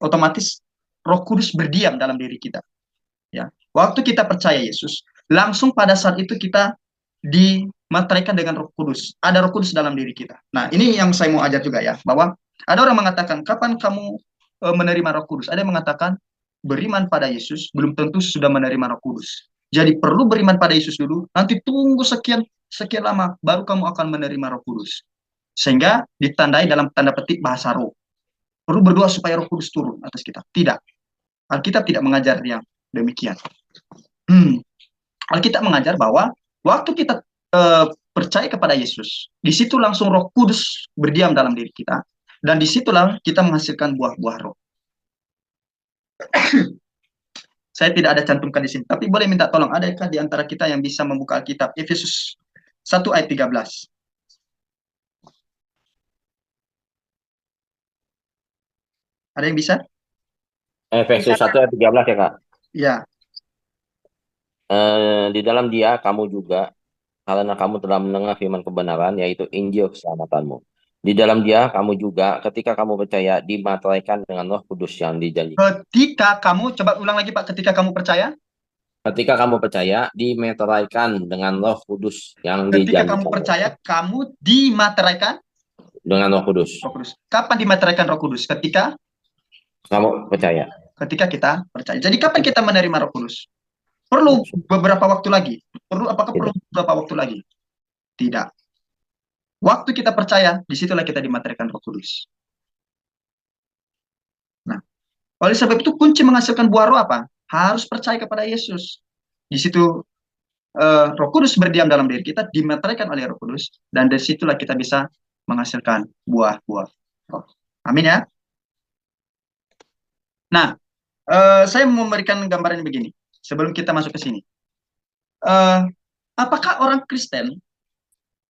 otomatis Roh Kudus berdiam dalam diri kita. Ya, waktu kita percaya Yesus, langsung pada saat itu kita dimateraikan dengan Roh Kudus. Ada Roh Kudus dalam diri kita. Nah, ini yang saya mau ajar juga ya, bahwa ada orang mengatakan, kapan kamu menerima Roh Kudus? Ada yang mengatakan, beriman pada Yesus belum tentu sudah menerima Roh Kudus. Jadi perlu beriman pada Yesus dulu, nanti tunggu sekian lama, baru kamu akan menerima Roh Kudus. Sehingga ditandai dalam tanda petik bahasa roh. Perlu berdoa supaya Roh Kudus turun atas kita. Tidak. Alkitab tidak mengajar yang demikian. Alkitab mengajar bahwa waktu kita percaya kepada Yesus, di situ langsung Roh Kudus berdiam dalam diri kita, dan disitulah kita menghasilkan buah-buah roh. Saya tidak ada cantumkan di sini, tapi boleh minta tolong, adakah di antara kita yang bisa membuka Alkitab Efesus 1 ayat 13? Ada yang bisa? Efesus 1 ayat 13 ya Kak. Ya. Di dalam Dia kamu juga, karena kamu telah mendengar firman kebenaran, yaitu Injil keselamatanmu. Di dalam Dia kamu juga, ketika kamu percaya, dimateraikan dengan Roh Kudus yang dijanjikan. Ketika kamu, coba ulang lagi Pak, ketika kamu percaya? Ketika kamu percaya, dimateraikan dengan Roh Kudus yang Ketika dijanjikan. kamu percaya, kamu dimateraikan dengan Roh Kudus. Roh Kudus. Kapan dimateraikan Roh Kudus? Ketika kamu percaya. Ketika kita percaya. Jadi kapan kita menerima Roh Kudus? Perlu beberapa waktu lagi? Apakah perlu beberapa waktu lagi? Tidak. Waktu kita percaya, disitulah kita dimateraikan Roh Kudus. Nah, oleh sebab itu kunci menghasilkan buah roh apa? Harus percaya kepada Yesus. Di situ Roh Kudus berdiam dalam diri kita, dimateraikan oleh Roh Kudus, dan dari situlah kita bisa menghasilkan buah-buah roh. Amin ya. Nah, saya memberikan gambaran begini sebelum kita masuk ke sini. Apakah orang Kristen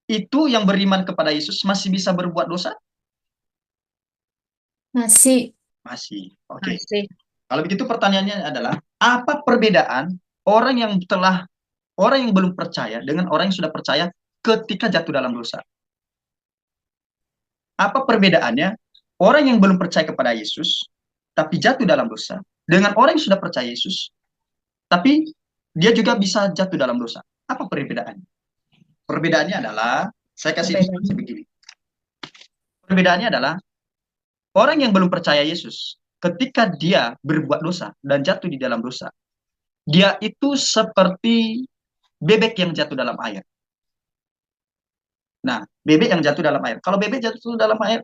itu yang beriman kepada Yesus masih bisa berbuat dosa? Masih. Oke. Kalau begitu pertanyaannya adalah, apa perbedaan orang yang belum percaya dengan orang yang sudah percaya ketika jatuh dalam dosa? Apa perbedaannya orang yang belum percaya kepada Yesus tapi jatuh dalam dosa dengan orang yang sudah percaya Yesus tapi dia juga bisa jatuh dalam dosa? Apa perbedaannya? Perbedaannya adalah, saya kasih ilustrasi begini. Perbedaannya adalah, orang yang belum percaya Yesus, ketika dia berbuat dosa dan jatuh di dalam dosa, dia itu seperti bebek yang jatuh dalam air. Nah, bebek yang jatuh dalam air. Kalau bebek jatuh dalam air,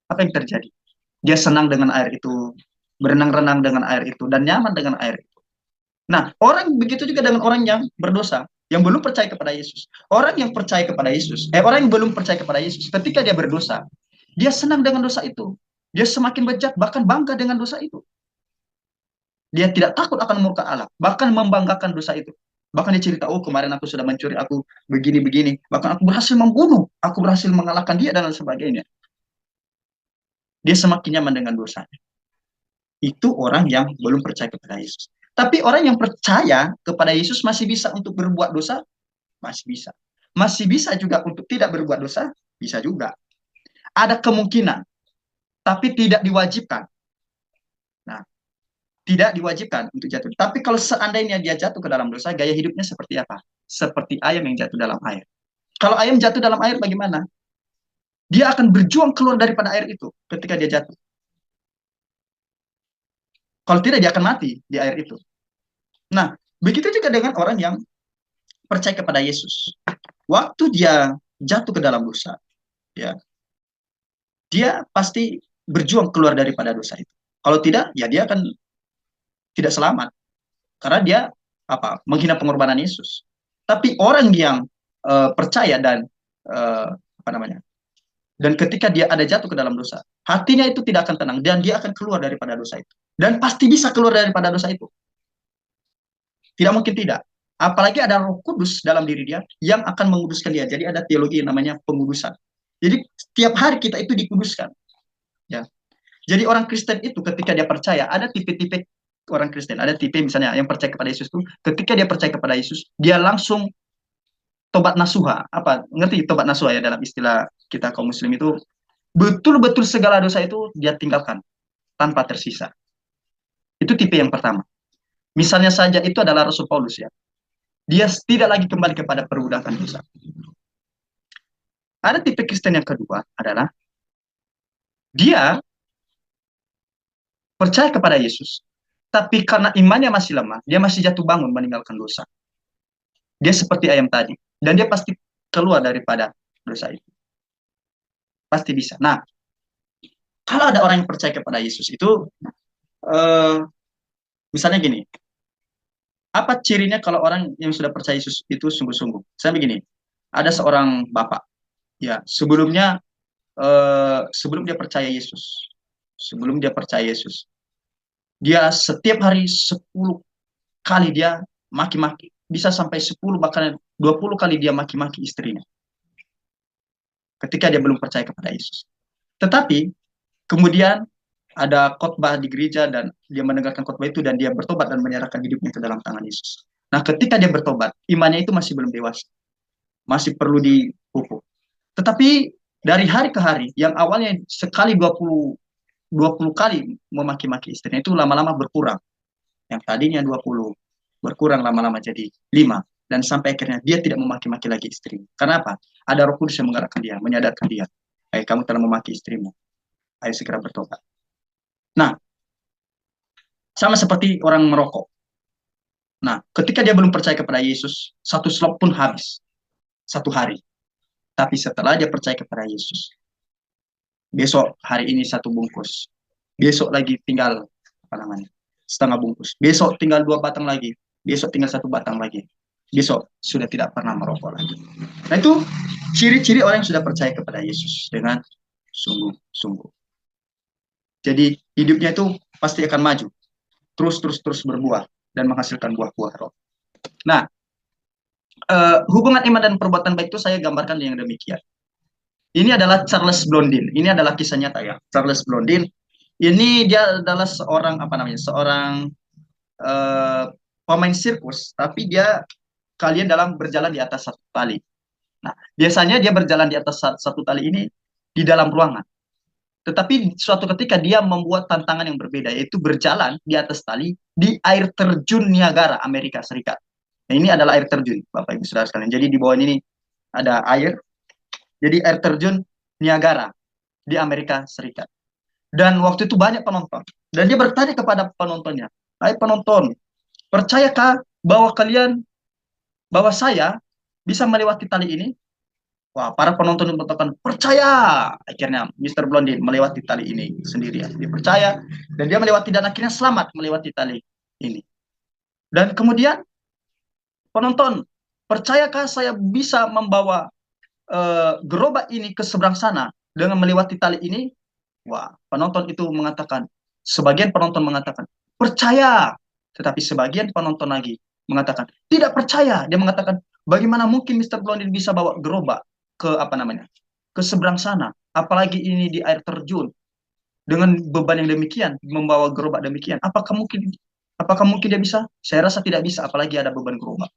apa yang terjadi? Dia senang dengan air itu, berenang-renang dengan air itu, dan nyaman dengan air itu. Nah, begitu juga dengan orang yang berdosa, yang belum percaya kepada Yesus. Orang yang percaya kepada Yesus, orang yang belum percaya kepada Yesus, ketika dia berdosa, dia senang dengan dosa itu. Dia semakin bejat, bahkan bangga dengan dosa itu. Dia tidak takut akan murka Allah, bahkan membanggakan dosa itu. Bahkan dia cerita, oh kemarin aku sudah mencuri, aku begini-begini. Bahkan aku berhasil membunuh, aku berhasil mengalahkan dia, dan sebagainya. Dia semakin nyaman dengan dosanya. Itu orang yang belum percaya kepada Yesus. Tapi orang yang percaya kepada Yesus masih bisa untuk berbuat dosa? Masih bisa. Masih bisa juga untuk tidak berbuat dosa? Bisa juga. Ada kemungkinan, tapi tidak diwajibkan. Nah, tidak diwajibkan untuk jatuh. Tapi kalau seandainya dia jatuh ke dalam dosa, gaya hidupnya seperti apa? Seperti ayam yang jatuh dalam air. Kalau ayam jatuh dalam air bagaimana? Dia akan berjuang keluar daripada air itu ketika dia jatuh. Kalau tidak, dia akan mati di air itu. Nah, begitu juga dengan orang yang percaya kepada Yesus. Waktu dia jatuh ke dalam dosa, ya, dia pasti berjuang keluar daripada dosa itu. Kalau tidak, ya dia akan tidak selamat karena dia menghina pengorbanan Yesus. Tapi orang yang percaya dan apa namanya, dan ketika dia ada jatuh ke dalam dosa, hatinya itu tidak akan tenang dan dia akan keluar daripada dosa itu. Dan pasti bisa keluar daripada dosa itu. Tidak mungkin tidak. Apalagi ada Roh Kudus dalam diri dia yang akan menguduskan dia. Jadi ada teologi yang namanya pengudusan. Jadi setiap hari kita itu dikuduskan. Ya. Jadi orang Kristen itu ketika dia percaya, ada tipe-tipe orang Kristen. Ada tipe misalnya yang percaya kepada Yesus itu, ketika dia percaya kepada Yesus, dia langsung tobat nasuha. Ngerti tobat nasuha ya dalam istilah kita kaum muslim itu? Betul-betul segala dosa itu dia tinggalkan tanpa tersisa. Itu tipe yang pertama. Misalnya saja itu adalah Rasul Paulus ya. Dia tidak lagi kembali kepada perbudakan dosa. Ada tipe Kristen yang kedua adalah dia percaya kepada Yesus, tapi karena imannya masih lemah, dia masih jatuh bangun meninggalkan dosa. Dia seperti ayam tadi, dan dia pasti keluar daripada dosa itu. Pasti bisa. Nah, kalau ada orang yang percaya kepada Yesus itu, misalnya gini, apa cirinya kalau orang yang sudah percaya Yesus itu sungguh-sungguh? Saya begini, ada seorang bapak, ya sebelum dia percaya Yesus, dia setiap hari 10 kali dia maki-maki, bisa sampai 10 bahkan 20 kali dia maki-maki istrinya. Ketika dia belum percaya kepada Yesus. Tetapi kemudian ada khotbah di gereja dan dia mendengarkan khotbah itu dan dia bertobat dan menyerahkan hidupnya ke dalam tangan Yesus. Nah, ketika dia bertobat, imannya itu masih belum dewasa. Masih perlu dipupuk. Tetapi dari hari ke hari, yang awalnya sekali 20 kali memaki-maki istrinya itu lama-lama berkurang. Yang tadinya 20 berkurang lama-lama jadi 5 dan sampai akhirnya dia tidak memaki-maki lagi istrinya. Karena apa? Ada Roh Kudus yang menggerakkan dia, menyadarkan dia. Kamu telah memaki istrimu. Ayo segera bertobat. Nah, sama seperti orang merokok. Nah, ketika dia belum percaya kepada Yesus, 1 slop pun habis. 1 hari. Tapi setelah dia percaya kepada Yesus, besok hari ini 1 bungkus. Besok lagi tinggal setengah bungkus. Besok tinggal 2 batang lagi. Besok tinggal 1 batang lagi. Besok sudah tidak pernah merokok lagi. Nah, itu ciri-ciri orang yang sudah percaya kepada Yesus dengan sungguh-sungguh. Jadi hidupnya itu pasti akan maju. Terus berbuah dan menghasilkan buah-buah roh. Nah, hubungan iman dan perbuatan baik itu saya gambarkan yang demikian. Ini adalah Charles Blondin. Ini adalah kisah nyata ya. Charles Blondin. Ini dia adalah seorang pemain sirkus, tapi kalian dalam berjalan di atas 1 tali. Nah, biasanya dia berjalan di atas 1 tali ini di dalam ruangan. Tetapi suatu ketika dia membuat tantangan yang berbeda, yaitu berjalan di atas tali di air terjun Niagara, Amerika Serikat. Nah, ini adalah air terjun, Bapak Ibu Saudara sekalian. Jadi di bawah ini ada air. Jadi air terjun Niagara di Amerika Serikat. Dan waktu itu banyak penonton. Dan dia bertanya kepada penontonnya, "Hai penonton, percayakah bahwa saya bisa melewati tali ini?" Wah, para penonton mengatakan percaya. Akhirnya Mr. Blondin melewati tali ini sendirian. Dia percaya dan dia melewati dan akhirnya selamat melewati tali ini. Dan kemudian penonton, percayakah saya bisa membawa gerobak ini ke seberang sana dengan melewati tali ini? Wah, sebagian penonton mengatakan percaya. Tetapi sebagian penonton lagi mengatakan tidak percaya. Dia mengatakan, bagaimana mungkin Mr. Blondin bisa bawa gerobak ke seberang sana, apalagi ini di air terjun dengan beban yang demikian, membawa gerobak demikian. Apakah mungkin dia bisa? Saya rasa tidak bisa, apalagi ada beban gerobak.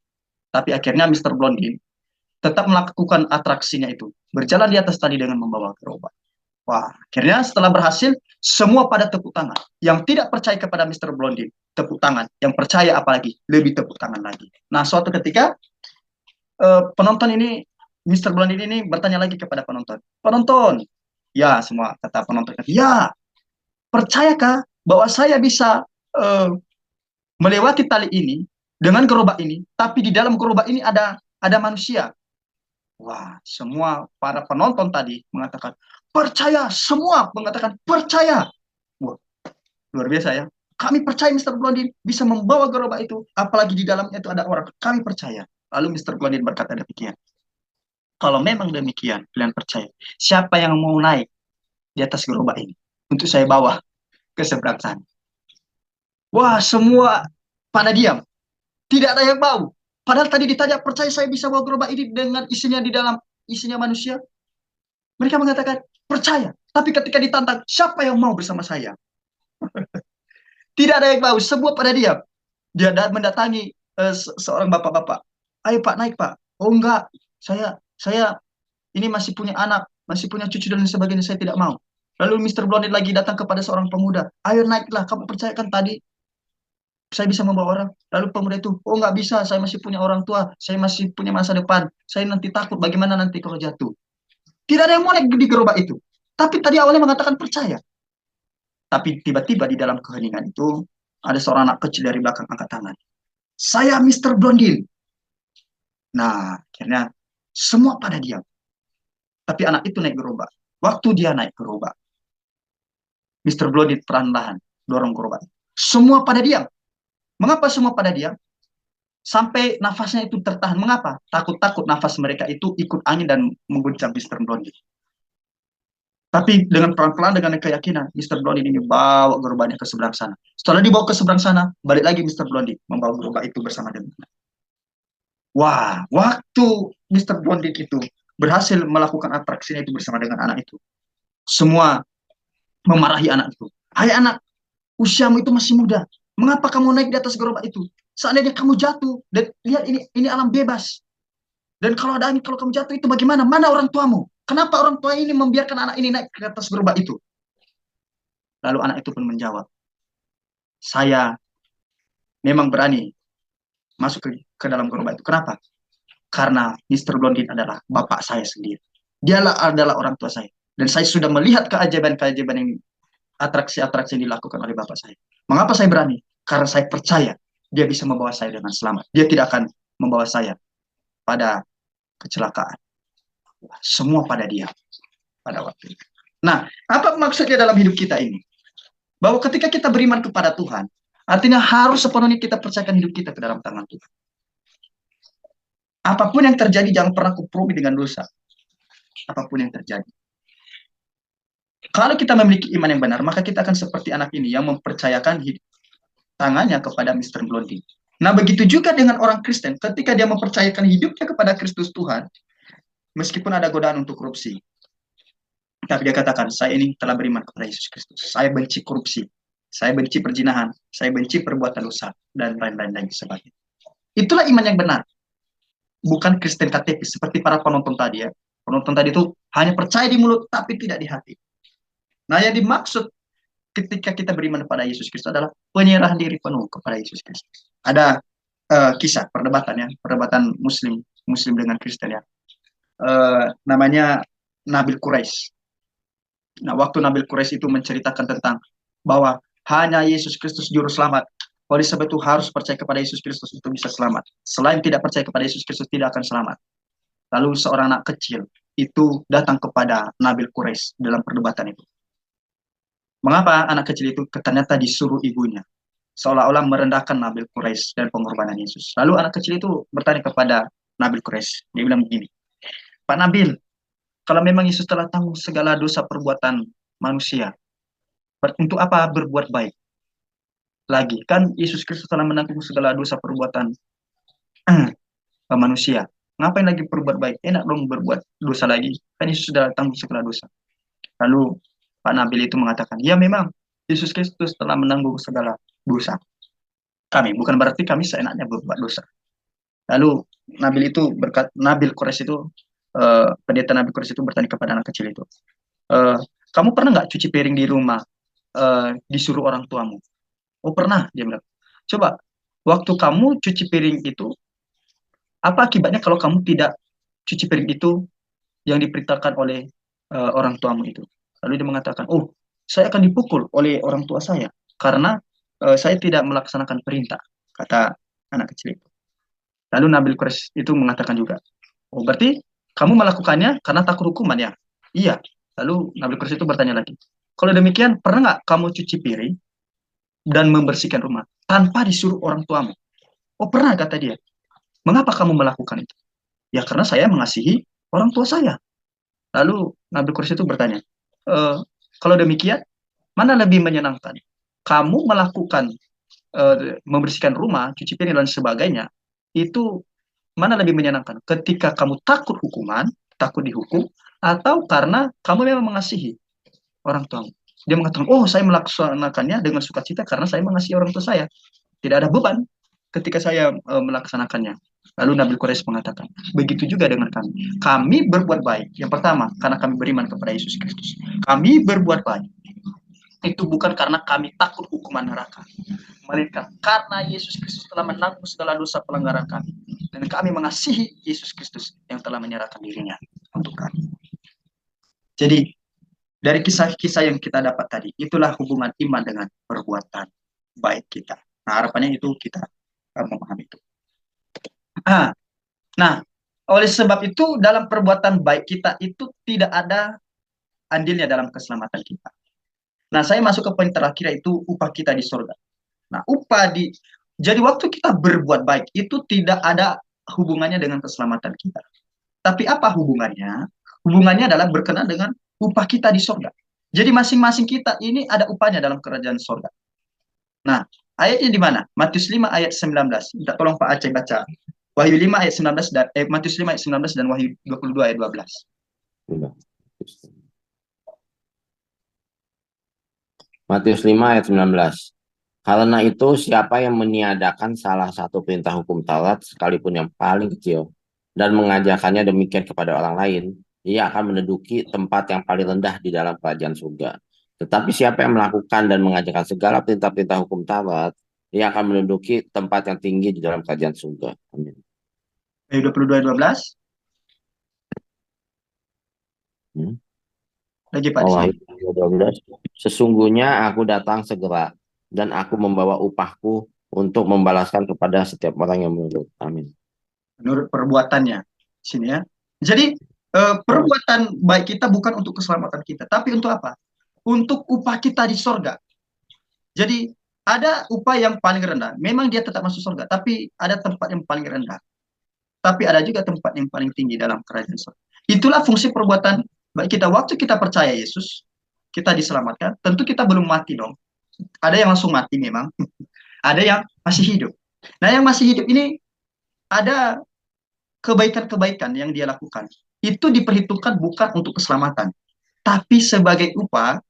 Tapi akhirnya Mr. Blondin tetap melakukan atraksinya itu, berjalan di atas tali dengan membawa gerobak. Wah, akhirnya setelah berhasil, Semua pada tepuk tangan. Yang tidak percaya kepada Mr. Blondin, tepuk tangan. Yang percaya apalagi, lebih tepuk tangan lagi. Nah, suatu ketika penonton ini, Mr. Blondin ini bertanya lagi kepada penonton. Penonton, ya semua kata penonton, ya, percayakah bahwa saya bisa melewati tali ini dengan gerobak ini, tapi di dalam gerobak ini ada manusia? Wah, semua para penonton tadi mengatakan percaya, semua mengatakan percaya. Wah, luar biasa ya. Kami percaya Mr. Blondin bisa membawa gerobak itu, apalagi di dalamnya itu ada orang. Kami percaya. Lalu Mr. Blondin berkata demikian. Kalau memang demikian, kalian percaya, siapa yang mau naik di atas gerobak ini untuk saya bawa ke seberang sana? Wah, semua pada diam. Tidak ada yang mau. Padahal tadi ditanya, percaya saya bisa bawa gerobak ini dengan isinya di dalam, isinya manusia? Mereka mengatakan, percaya. Tapi ketika ditantang, siapa yang mau bersama saya? Tidak ada yang mau. Semua pada diam. Dia mendatangi seorang bapak-bapak. Ayo Pak, naik Pak. Oh enggak, saya ini masih punya anak, masih punya cucu dan sebagainya, saya tidak mau. Lalu Mr. Blondin lagi datang kepada seorang pemuda. Ayo naiklah, kamu percaya kan tadi saya bisa membawa orang. Lalu pemuda itu, oh nggak bisa, saya masih punya orang tua, saya masih punya masa depan, saya nanti takut bagaimana nanti kalau jatuh. Tidak ada yang mau naik di gerobak itu. Tapi tadi awalnya mengatakan percaya. Tapi tiba-tiba di dalam keheningan itu, ada seorang anak kecil dari belakang angkat tangan. Saya Mr. Blondin. Nah, akhirnya semua pada diam. Tapi anak itu naik gerobak. Waktu dia naik gerobak, Mr. Blondin perlahan-lahan dorong gerobak. Semua pada diam. Mengapa semua pada diam? Sampai nafasnya itu tertahan. Mengapa? Takut-takut nafas mereka itu ikut angin dan mengguncang Mr. Blondin. Tapi dengan pelan-pelan, dengan keyakinan, Mr. Blondin ini bawa gerobaknya ke seberang sana. Setelah dibawa ke seberang sana, balik lagi Mr. Blondin membawa gerobak itu bersama dengan. Wah, waktu Mr. Blondin itu berhasil melakukan atraksinya itu bersama dengan anak itu, semua memarahi anak itu. Hai anak, usiamu itu masih muda. Mengapa kamu naik di atas gerobak itu? Seandainya kamu jatuh, dan lihat ini alam bebas. Dan kalau ada angin, kalau kamu jatuh itu bagaimana? Mana orang tuamu? Kenapa orang tua ini membiarkan anak ini naik ke atas gerobak itu? Lalu anak itu pun menjawab, saya memang berani masuk ke dalam gerobak itu. Kenapa? Karena Mr. Blondin adalah bapak saya sendiri. Dialah adalah orang tua saya. Dan saya sudah melihat keajaiban-keajaiban yang atraksi-atraksi yang dilakukan oleh bapak saya. Mengapa saya berani? Karena saya percaya dia bisa membawa saya dengan selamat. Dia tidak akan membawa saya pada kecelakaan. Semua pada dia pada waktu itu. Nah, apa maksudnya dalam hidup kita ini? Bahwa ketika kita beriman kepada Tuhan, artinya harus sepenuhnya kita percayakan hidup kita ke dalam tangan Tuhan. Apapun yang terjadi, jangan pernah kompromi dengan dosa. Apapun yang terjadi. Kalau kita memiliki iman yang benar, maka kita akan seperti anak ini yang mempercayakan hidup tangannya kepada Mr. Blondin. Nah, begitu juga dengan orang Kristen. Ketika dia mempercayakan hidupnya kepada Kristus Tuhan, meskipun ada godaan untuk korupsi, tapi dia katakan, saya ini telah beriman kepada Yesus Kristus. Saya benci korupsi. Saya benci perzinahan. Saya benci perbuatan dosa. Dan lain-lain sebagainya. Itulah iman yang benar. Bukan Kristen KTP seperti para penonton tadi ya. Penonton tadi itu hanya percaya di mulut tapi tidak di hati. Nah, yang dimaksud ketika kita beriman kepada Yesus Kristus adalah penyerahan diri penuh kepada Yesus Kristus. Ada kisah perdebatan ya, perdebatan Muslim dengan Kristen ya. Namanya Nabil Quraisy. Nah, waktu Nabil Quraisy itu menceritakan tentang bahwa hanya Yesus Kristus juru selamat. Oleh sebab itu harus percaya kepada Yesus Kristus untuk bisa selamat. Selain tidak percaya kepada Yesus Kristus tidak akan selamat. Lalu seorang anak kecil itu datang kepada Nabil Quraisy dalam perdebatan itu. Mengapa anak kecil itu ternyata disuruh ibunya? Seolah-olah merendahkan Nabil Quraisy dan pengorbanan Yesus. Lalu anak kecil itu bertanya kepada Nabil Quraisy. Dia bilang begini, Pak Nabil, kalau memang Yesus telah tanggung segala dosa perbuatan manusia, untuk apa berbuat baik? Lagi, kan Yesus Kristus telah menanggung segala dosa perbuatan manusia. Ngapain lagi berbuat baik? Enak dong berbuat dosa lagi. Kan Yesus sudah tanggung segala dosa. Lalu Pak Nabil itu mengatakan, ya memang Yesus Kristus telah menanggung segala dosa kami. Bukan berarti kami seenaknya berbuat dosa. Lalu Nabil Quraisy itu, pendeta Nabil Quraisy itu bertanya kepada anak kecil itu, kamu pernah nggak cuci piring di rumah disuruh orang tuamu? Oh pernah, dia bilang. Coba, waktu kamu cuci piring itu, apa akibatnya kalau kamu tidak cuci piring itu yang diperintahkan oleh orang tuamu itu? Lalu dia mengatakan, oh saya akan dipukul oleh orang tua saya karena saya tidak melaksanakan perintah, kata anak kecil itu. Lalu Nabil Quraisy itu mengatakan juga, oh berarti kamu melakukannya karena takut hukuman ya? Iya. Lalu Nabil Quraisy itu bertanya lagi, kalau demikian pernah nggak kamu cuci piring dan membersihkan rumah tanpa disuruh orang tuamu? Oh pernah, kata dia. Mengapa kamu melakukan itu? Ya karena saya mengasihi orang tua saya. Lalu Nabi Quraisy itu bertanya, "E, kalau demikian, mana lebih menyenangkan? Kamu melakukan membersihkan rumah, cuci piring dan sebagainya, itu mana lebih menyenangkan? Ketika kamu takut hukuman, takut dihukum, atau karena kamu memang mengasihi orang tua?" Dia mengatakan, oh saya melaksanakannya dengan sukacita karena saya mengasihi orang tua saya. Tidak ada beban ketika saya melaksanakannya. Lalu Nabi Quraisy mengatakan, begitu juga dengan kami. Kami berbuat baik. Yang pertama, karena kami beriman kepada Yesus Kristus. Kami berbuat baik. Itu bukan karena kami takut hukuman neraka, melainkan karena Yesus Kristus telah menanggung segala dosa pelanggaran kami. Dan kami mengasihi Yesus Kristus yang telah menyerahkan dirinya untuk kami. Jadi, dari kisah-kisah yang kita dapat tadi, itulah hubungan iman dengan perbuatan baik kita. Nah, harapannya itu kita memahami itu. Nah, oleh sebab itu dalam perbuatan baik kita itu tidak ada andilnya dalam keselamatan kita. Nah, saya masuk ke poin terakhir, yaitu upah kita di surga. Nah, jadi waktu kita berbuat baik itu tidak ada hubungannya dengan keselamatan kita. Tapi apa hubungannya? Hubungannya adalah berkenaan dengan upah kita di surga. Jadi masing-masing kita ini ada upahnya dalam kerajaan surga. Nah, ayatnya di mana? Matius 5 ayat 19. Minta tolong Pak Aceh baca. Wahyu 5 ayat 19 dan Matius 5 ayat 19 dan Wahyu 22 ayat 12. Matius 5 ayat 19. Karena itu siapa yang meniadakan salah satu perintah hukum Taurat sekalipun yang paling kecil dan mengajarkannya demikian kepada orang lain, ia akan menduduki tempat yang paling rendah di dalam kerajaan surga. Tetapi siapa yang melakukan dan mengajarkan segala perintah-perintah hukum Taurat, ia akan menduduki tempat yang tinggi di dalam kerajaan surga. Amin. Wahyu 22 ayat 12. Lagi Pak. Wahyu 12. Sesungguhnya aku datang segera dan aku membawa upahku untuk membalaskan kepada setiap orang yang menurut. Amin. Menurut perbuatannya. Sini ya. Jadi perbuatan baik kita bukan untuk keselamatan kita, tapi untuk apa? Untuk upah kita di surga. Jadi ada upah yang paling rendah. Memang dia tetap masuk surga, tapi ada tempat yang paling rendah. Tapi ada juga tempat yang paling tinggi dalam kerajaan surga. Itulah fungsi perbuatan baik kita. Waktu kita percaya Yesus, kita diselamatkan. Tentu kita belum mati dong. Ada yang langsung mati memang. Ada yang masih hidup. Nah, yang masih hidup ini ada kebaikan-kebaikan yang dia lakukan. Itu diperhitungkan bukan untuk keselamatan, tapi sebagai upah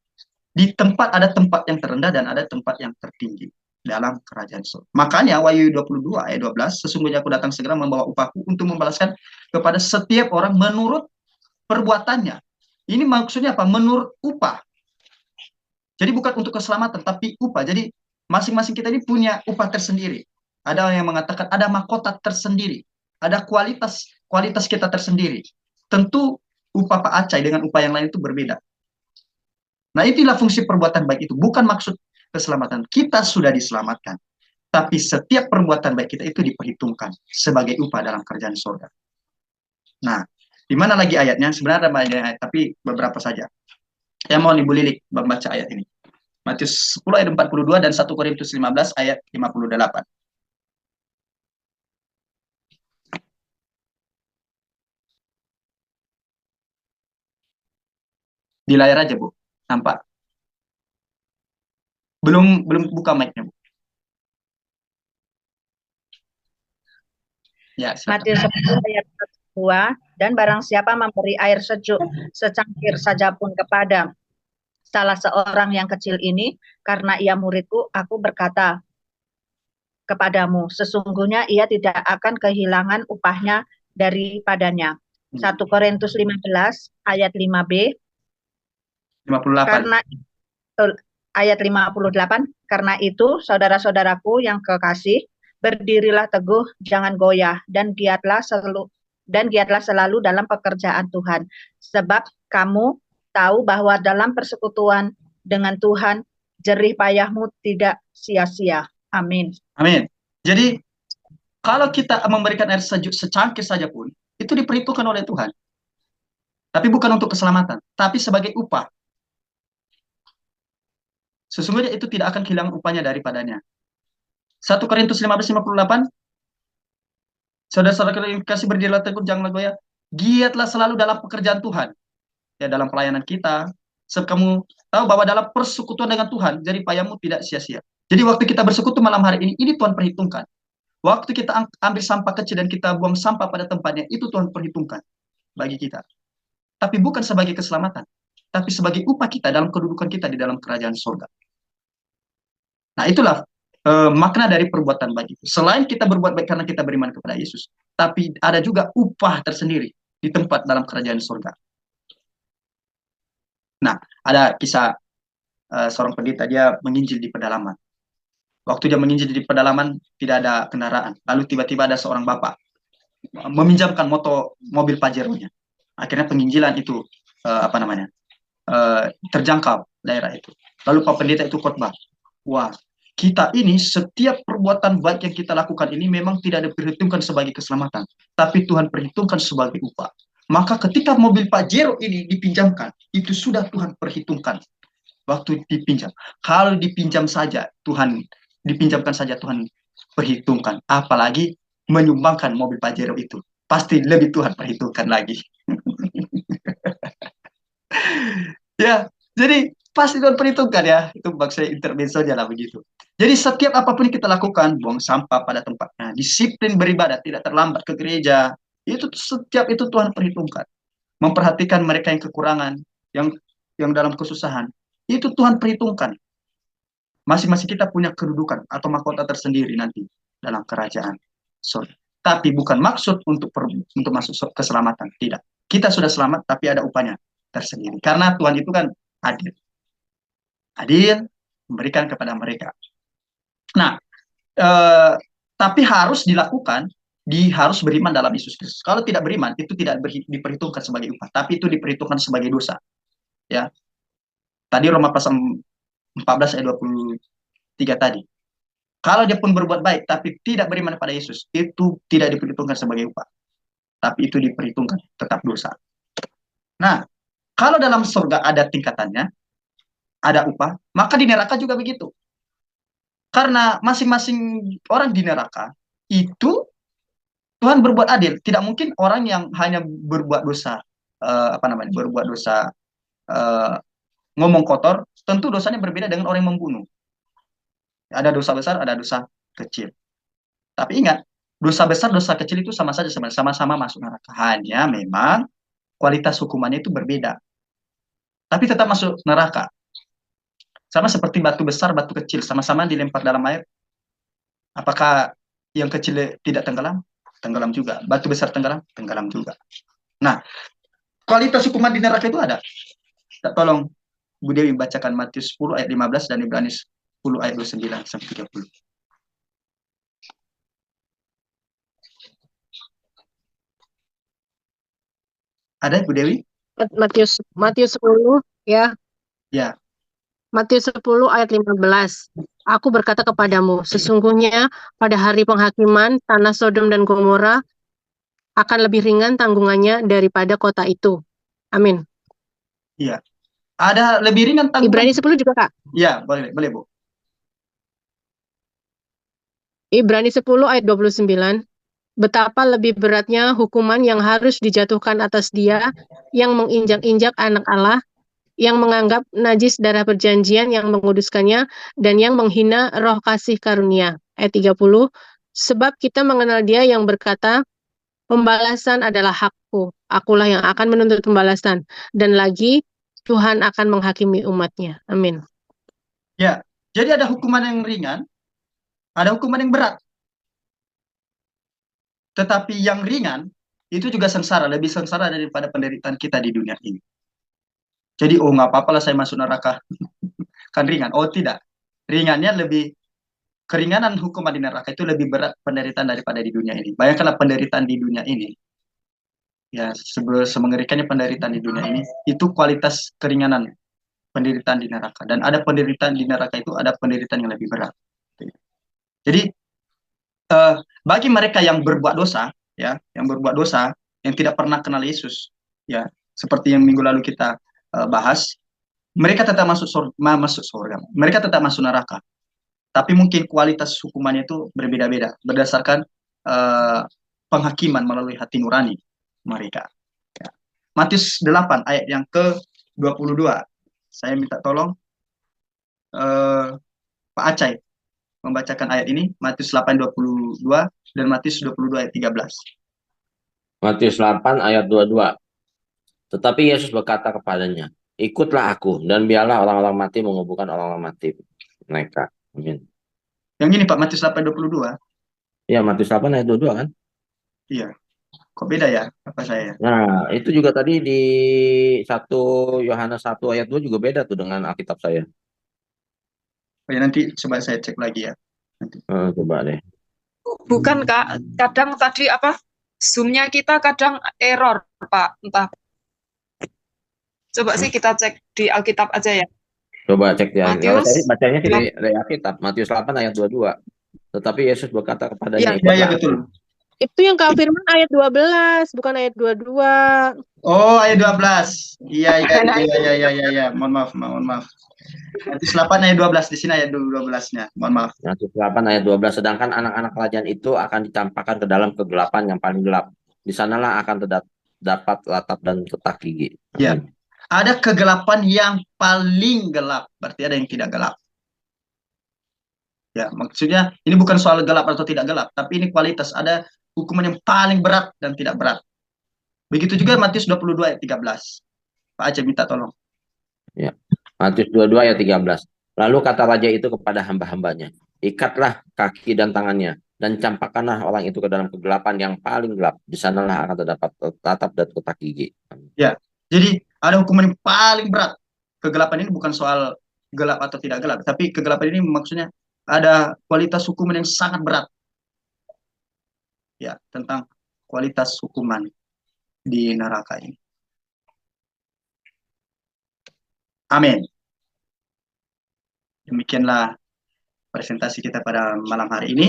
di tempat, ada tempat yang terendah dan ada tempat yang tertinggi dalam kerajaan surga. Makanya Wahyu 22 ayat 12, sesungguhnya aku datang segera membawa upahku untuk membalaskan kepada setiap orang menurut perbuatannya. Ini maksudnya apa? Menurut upah. Jadi bukan untuk keselamatan, tapi upah. Jadi masing-masing kita ini punya upah tersendiri. Ada yang mengatakan ada mahkota tersendiri. Ada kualitas kita tersendiri. Tentu upah Pak Acai dengan upah yang lain itu berbeda. Nah, itulah fungsi perbuatan baik itu. Bukan maksud keselamatan. Kita sudah diselamatkan. Tapi setiap perbuatan baik kita itu diperhitungkan sebagai upah dalam kerajaan surga. Nah, di mana lagi ayatnya? Sebenarnya ada banyak ayat, tapi beberapa saja. Saya mohon Ibu Lilik membaca ayat ini. Matius 10 ayat 42 dan 1 Korintus 15 ayat 58. Di layar aja, Bu. Nampak? Belum buka mic-nya, Bu. Ya, Matius 10 ayat 2, dan barang siapa memberi air sejuk secangkir saja pun kepada salah seorang yang kecil ini, karena ia muridku, aku berkata kepadamu, sesungguhnya ia tidak akan kehilangan upahnya daripadanya. 1 Korintus 15 ayat 5b. 58. Karena ayat 58, karena itu saudara-saudaraku yang kekasih, berdirilah teguh, jangan goyah, dan giatlah selalu dalam pekerjaan Tuhan. Sebab kamu tahu bahwa dalam persekutuan dengan Tuhan, jerih payahmu tidak sia-sia. Amin. Amin. Jadi kalau kita memberikan air sejuk secangkir saja pun, itu diperhitungkan oleh Tuhan. Tapi bukan untuk keselamatan, tapi sebagai upah. Sesungguhnya itu tidak akan kehilangan upahnya daripadanya. 1 Korintus 15:58, saudara-saudara yang kasih, berdirilah teguh, janganlah goyah, giatlah selalu dalam pekerjaan Tuhan. Ya, dalam pelayanan kita. Sebab kamu tahu bahwa dalam persekutuan dengan Tuhan, jerih payahmu tidak sia-sia. Jadi waktu kita bersekutu malam hari ini Tuhan perhitungkan. Waktu kita ambil sampah kecil dan kita buang sampah pada tempatnya, itu Tuhan perhitungkan bagi kita. Tapi bukan sebagai keselamatan, tapi sebagai upah kita dalam kedudukan kita di dalam kerajaan surga. Nah, itulah makna dari perbuatan baik itu. Selain kita berbuat baik karena kita beriman kepada Yesus, tapi ada juga upah tersendiri di tempat dalam kerajaan surga. Nah, ada kisah seorang pendeta, dia menginjil di pedalaman. Waktu dia menginjil di pedalaman, tidak ada kendaraan. Lalu tiba-tiba ada seorang bapak meminjamkan mobil Pajero-nya. Akhirnya penginjilan itu terjangkau daerah itu. Lalu Pak Pendeta itu khotbah, wah, kita ini setiap perbuatan baik yang kita lakukan ini memang tidak diperhitungkan sebagai keselamatan, tapi Tuhan perhitungkan sebagai upah. Maka ketika mobil Pajero ini dipinjamkan, itu sudah Tuhan perhitungkan waktu dipinjam. Kalau dipinjamkan saja Tuhan perhitungkan, apalagi menyumbangkan mobil Pajero itu, pasti lebih Tuhan perhitungkan lagi. Ya, jadi pasti Tuhan perhitungkan ya. Itu maksudnya intermezzonya lah begitu. Jadi setiap apapun yang kita lakukan, buang sampah pada tempatnya, disiplin beribadah, tidak terlambat ke gereja, itu setiap itu Tuhan perhitungkan. Memperhatikan mereka yang kekurangan, yang dalam kesusahan, itu Tuhan perhitungkan. Masing-masing kita punya kedudukan atau mahkota tersendiri nanti dalam kerajaan surga. Tapi bukan maksud untuk masuk keselamatan, tidak. Kita sudah selamat, tapi ada upahnya tersendiri. Karena Tuhan itu kan adil. Adil memberikan kepada mereka. Nah, tapi harus dilakukan, harus beriman dalam Yesus Kristus. Kalau tidak beriman, itu tidak diperhitungkan sebagai upah, tapi itu diperhitungkan sebagai dosa. Ya. Tadi Roma pasal 14 ayat 23 tadi. Kalau dia pun berbuat baik, tapi tidak beriman pada Yesus, itu tidak diperhitungkan sebagai upah. Tapi itu diperhitungkan tetap dosa. Nah, kalau dalam surga ada tingkatannya, ada upah, maka di neraka juga begitu. Karena masing-masing orang di neraka, itu Tuhan berbuat adil. Tidak mungkin orang yang hanya berbuat dosa, ngomong kotor, tentu dosanya berbeda dengan orang yang membunuh. Ada dosa besar, ada dosa kecil. Tapi ingat, dosa besar, dosa kecil itu sama saja, sama-sama masuk neraka. Hanya memang kualitas hukumannya itu berbeda. Tapi tetap masuk neraka. Sama seperti batu besar, batu kecil, sama-sama dilempar dalam air. Apakah yang kecil tidak tenggelam? Tenggelam juga. Batu besar tenggelam? Tenggelam juga. Nah, kualitas hukuman di neraka itu ada. Tolong Bu Dewi bacakan Matius 10 ayat 15 dan Ibrani 10 ayat 29 sampai 30. Ada Bu Dewi? Matius 10 ya. Ya. Matius 10 ayat 15. Aku berkata kepadamu, sesungguhnya pada hari penghakiman tanah Sodom dan Gomora akan lebih ringan tanggungannya daripada kota itu. Amin. Iya. Ada lebih ringan tanggungan. Ibrani 10 juga, Kak? Iya, boleh Bu. Ibrani 10 ayat 29. Betapa lebih beratnya hukuman yang harus dijatuhkan atas dia yang menginjak-injak anak Allah, yang menganggap najis darah perjanjian yang menguduskannya, dan yang menghina roh kasih karunia. Ayat 30. Sebab kita mengenal dia yang berkata, pembalasan adalah hakku, akulah yang akan menuntut pembalasan. Dan lagi, Tuhan akan menghakimi umatnya. Amin. Ya, jadi ada hukuman yang ringan, ada hukuman yang berat. Tetapi yang ringan, itu juga sengsara, lebih sengsara daripada penderitaan kita di dunia ini. Jadi, nggak apa-apa lah saya masuk neraka. kan ringan. Oh tidak, ringannya lebih keringanan hukuman di neraka itu lebih berat penderitaan daripada di dunia ini. Bayangkanlah penderitaan di dunia ini, ya semengerikannya penderitaan di dunia ini, itu kualitas keringanan penderitaan di neraka. Dan ada penderitaan di neraka itu ada penderitaan yang lebih berat. Jadi bagi mereka yang berbuat dosa, ya, yang berbuat dosa, yang tidak pernah kenal Yesus, ya, seperti yang minggu lalu kita bahas, mereka tetap masuk surga, mereka tetap masuk neraka. Tapi mungkin kualitas hukumannya itu berbeda-beda berdasarkan penghakiman melalui hati nurani mereka. Ya. Matius 8 ayat yang ke-22. Saya minta tolong Pak Acai membacakan ayat ini, Matius 8:22 dan Matius 22 ayat 13. Matius 8 ayat 22. Tetapi Yesus berkata kepadanya, ikutlah aku dan biarlah orang-orang mati menguburkan orang-orang mati mereka. Amin. Yang ini Pak, Matius 8:22. Ya, Matius 8 ayat 22 kan? Iya. Kok beda ya apa saya? Nah, itu juga tadi di 1 Yohanes 1 ayat 2 juga beda tuh dengan Alkitab saya. Oh, ya, nanti coba saya cek lagi ya. Nanti. Coba deh. Bukan Kak, kadang tadi apa Zoom-nya kita kadang error Pak, entah. Coba sih kita cek di Alkitab aja ya. Coba cek ya. Kalau Matius tadi bacanya sih dari Alkitab, Matius 8 ayat 22. Tetapi Yesus berkata kepadanya, Ya, Iya, ikutlah betul. Itu yang Kak Firman ayat 12, bukan ayat 22. Oh, ayat 12. Iya. Mohon maaf. Matius 8 ayat 12, di sini ayat 12-nya. Mohon maaf. Matius 8 ayat 12. Sedangkan anak-anak kerajaan itu akan dicampakkan ke dalam kegelapan yang paling gelap. Di sanalah akan dapat ratap dan retak gigi. Ya. Ada kegelapan yang paling gelap, berarti ada yang tidak gelap. Ya, maksudnya ini bukan soal gelap atau tidak gelap, tapi ini kualitas. Ada hukuman yang paling berat dan tidak berat. Begitu juga Matius 22 ayat 13. Pak Aceh minta tolong. Ya. Matius 22 ayat 13. Lalu kata raja itu kepada hamba-hambanya, ikatlah kaki dan tangannya, dan campakkanlah orang itu ke dalam kegelapan yang paling gelap. Di sanalah akan terdapat ratap dan retak gigi. Ya, jadi ada hukuman yang paling berat. Kegelapan ini bukan soal gelap atau tidak gelap, tapi kegelapan ini maksudnya ada kualitas hukuman yang sangat berat. Ya, tentang kualitas hukuman di neraka ini. Amin. Demikianlah presentasi kita pada malam hari ini.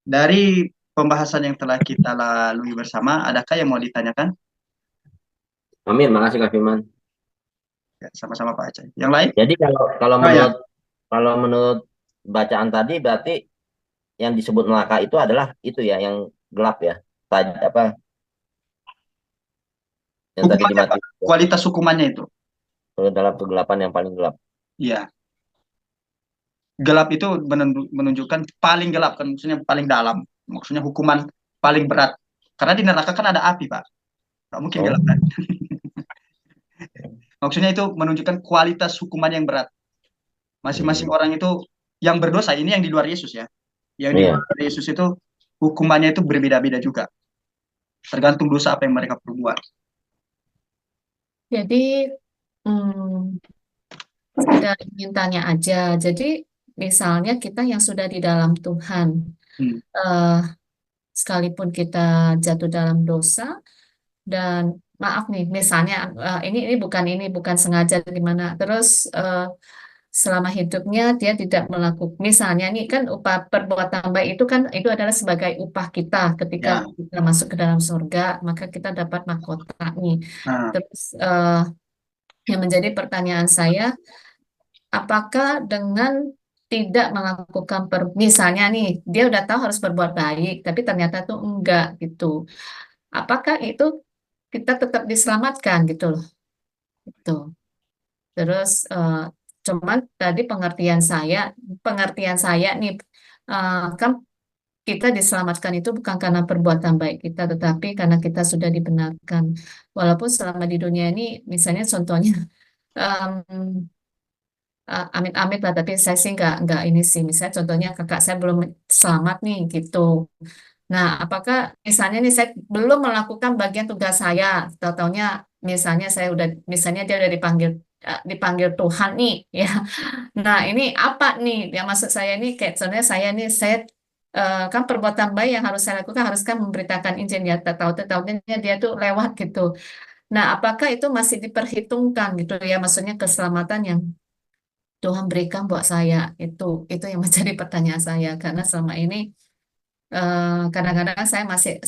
Dari pembahasan yang telah kita lalui bersama, adakah yang mau ditanyakan? Amin, makasih Kak Firman. Ya, sama-sama Pak Aceh. Yang lain? Jadi kalau ya. menurut bacaan tadi berarti yang disebut neraka itu adalah itu ya, yang gelap ya. Apa? Yang tadi Hukumannya, dimati. Pak. Kualitas hukumannya itu. Dalam kegelapan yang paling gelap. Iya. Gelap itu menunjukkan paling gelap, kan maksudnya paling dalam. Maksudnya hukuman paling berat. Karena di neraka kan ada api, Pak. Nggak mungkin gelap kan? Maksudnya itu menunjukkan kualitas hukuman yang berat. Masing-masing orang itu yang berdosa, ini yang di luar Yesus ya. Yang di luar Yesus itu hukumannya itu berbeda-beda juga. Tergantung dosa apa yang mereka perbuat. Jadi, sekedar ingin tanya aja. Jadi, misalnya kita yang sudah di dalam Tuhan, sekalipun kita jatuh dalam dosa, dan maaf nih, misalnya ini bukan sengaja gimana. Terus selama hidupnya dia tidak melakukan, misalnya nih kan upah perbuatan baik itu kan itu adalah sebagai upah kita ketika kita masuk ke dalam surga, maka kita dapat mahkota nih. Terus yang menjadi pertanyaan saya, apakah dengan tidak melakukan misalnya nih dia udah tahu harus berbuat baik tapi ternyata tuh enggak gitu, apakah itu kita tetap diselamatkan gitu loh gitu. Terus cuman tadi pengertian saya nih kan kita diselamatkan itu bukan karena perbuatan baik kita, tetapi karena kita sudah dibenarkan. Walaupun selama di dunia ini, misalnya contohnya, amit-amit lah, tapi saya sih nggak ini sih. Misalnya contohnya kakak saya belum selamat nih gitu. Nah, apakah misalnya nih saya belum melakukan bagian tugas saya, tahu-taunya misalnya saya udah, misalnya dia udah dipanggil dipanggil Tuhan nih ya. Nah, ini apa nih? Yang maksud saya ini kayak sebenarnya saya kan perbuatan baik yang harus saya lakukan harus kan memberitakan Injil ya, tahu-tahunya dia tuh lewat gitu. Nah, apakah itu masih diperhitungkan gitu ya? Maksudnya keselamatan yang Tuhan berikan buat saya itu yang menjadi pertanyaan saya karena selama ini kadang-kadang saya masih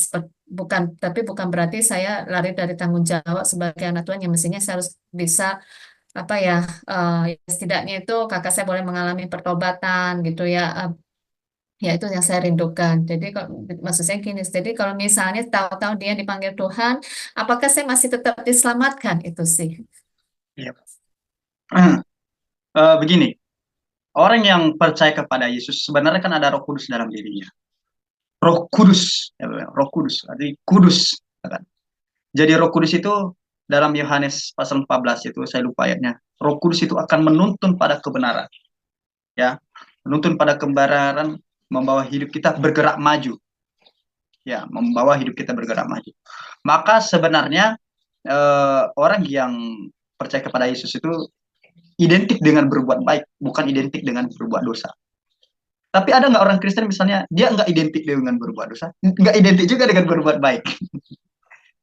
bukan berarti saya lari dari tanggung jawab sebagai anak Tuhan yang mestinya saya harus bisa apa ya setidaknya itu kakak saya boleh mengalami pertobatan gitu ya. Ya itu yang saya rindukan. Jadi kalau maksud saya gini, jadi kalau misalnya tahu-tahu dia dipanggil Tuhan, apakah saya masih tetap diselamatkan itu sih? Iya. Begini, orang yang percaya kepada Yesus sebenarnya kan ada Roh Kudus dalam dirinya. Roh Kudus, ya, Roh Kudus, arti kudus. Kan? Jadi Roh Kudus itu dalam Yohanes pasal 14 itu saya lupa ayatnya. Roh Kudus itu akan menuntun pada kebenaran, ya, menuntun pada kebenaran, membawa hidup kita bergerak maju, ya, membawa hidup kita bergerak maju. Maka sebenarnya orang yang percaya kepada Yesus itu identik dengan berbuat baik, bukan identik dengan berbuat dosa. Tapi ada nggak orang Kristen misalnya, dia nggak identik dengan berbuat dosa, nggak identik juga dengan berbuat baik.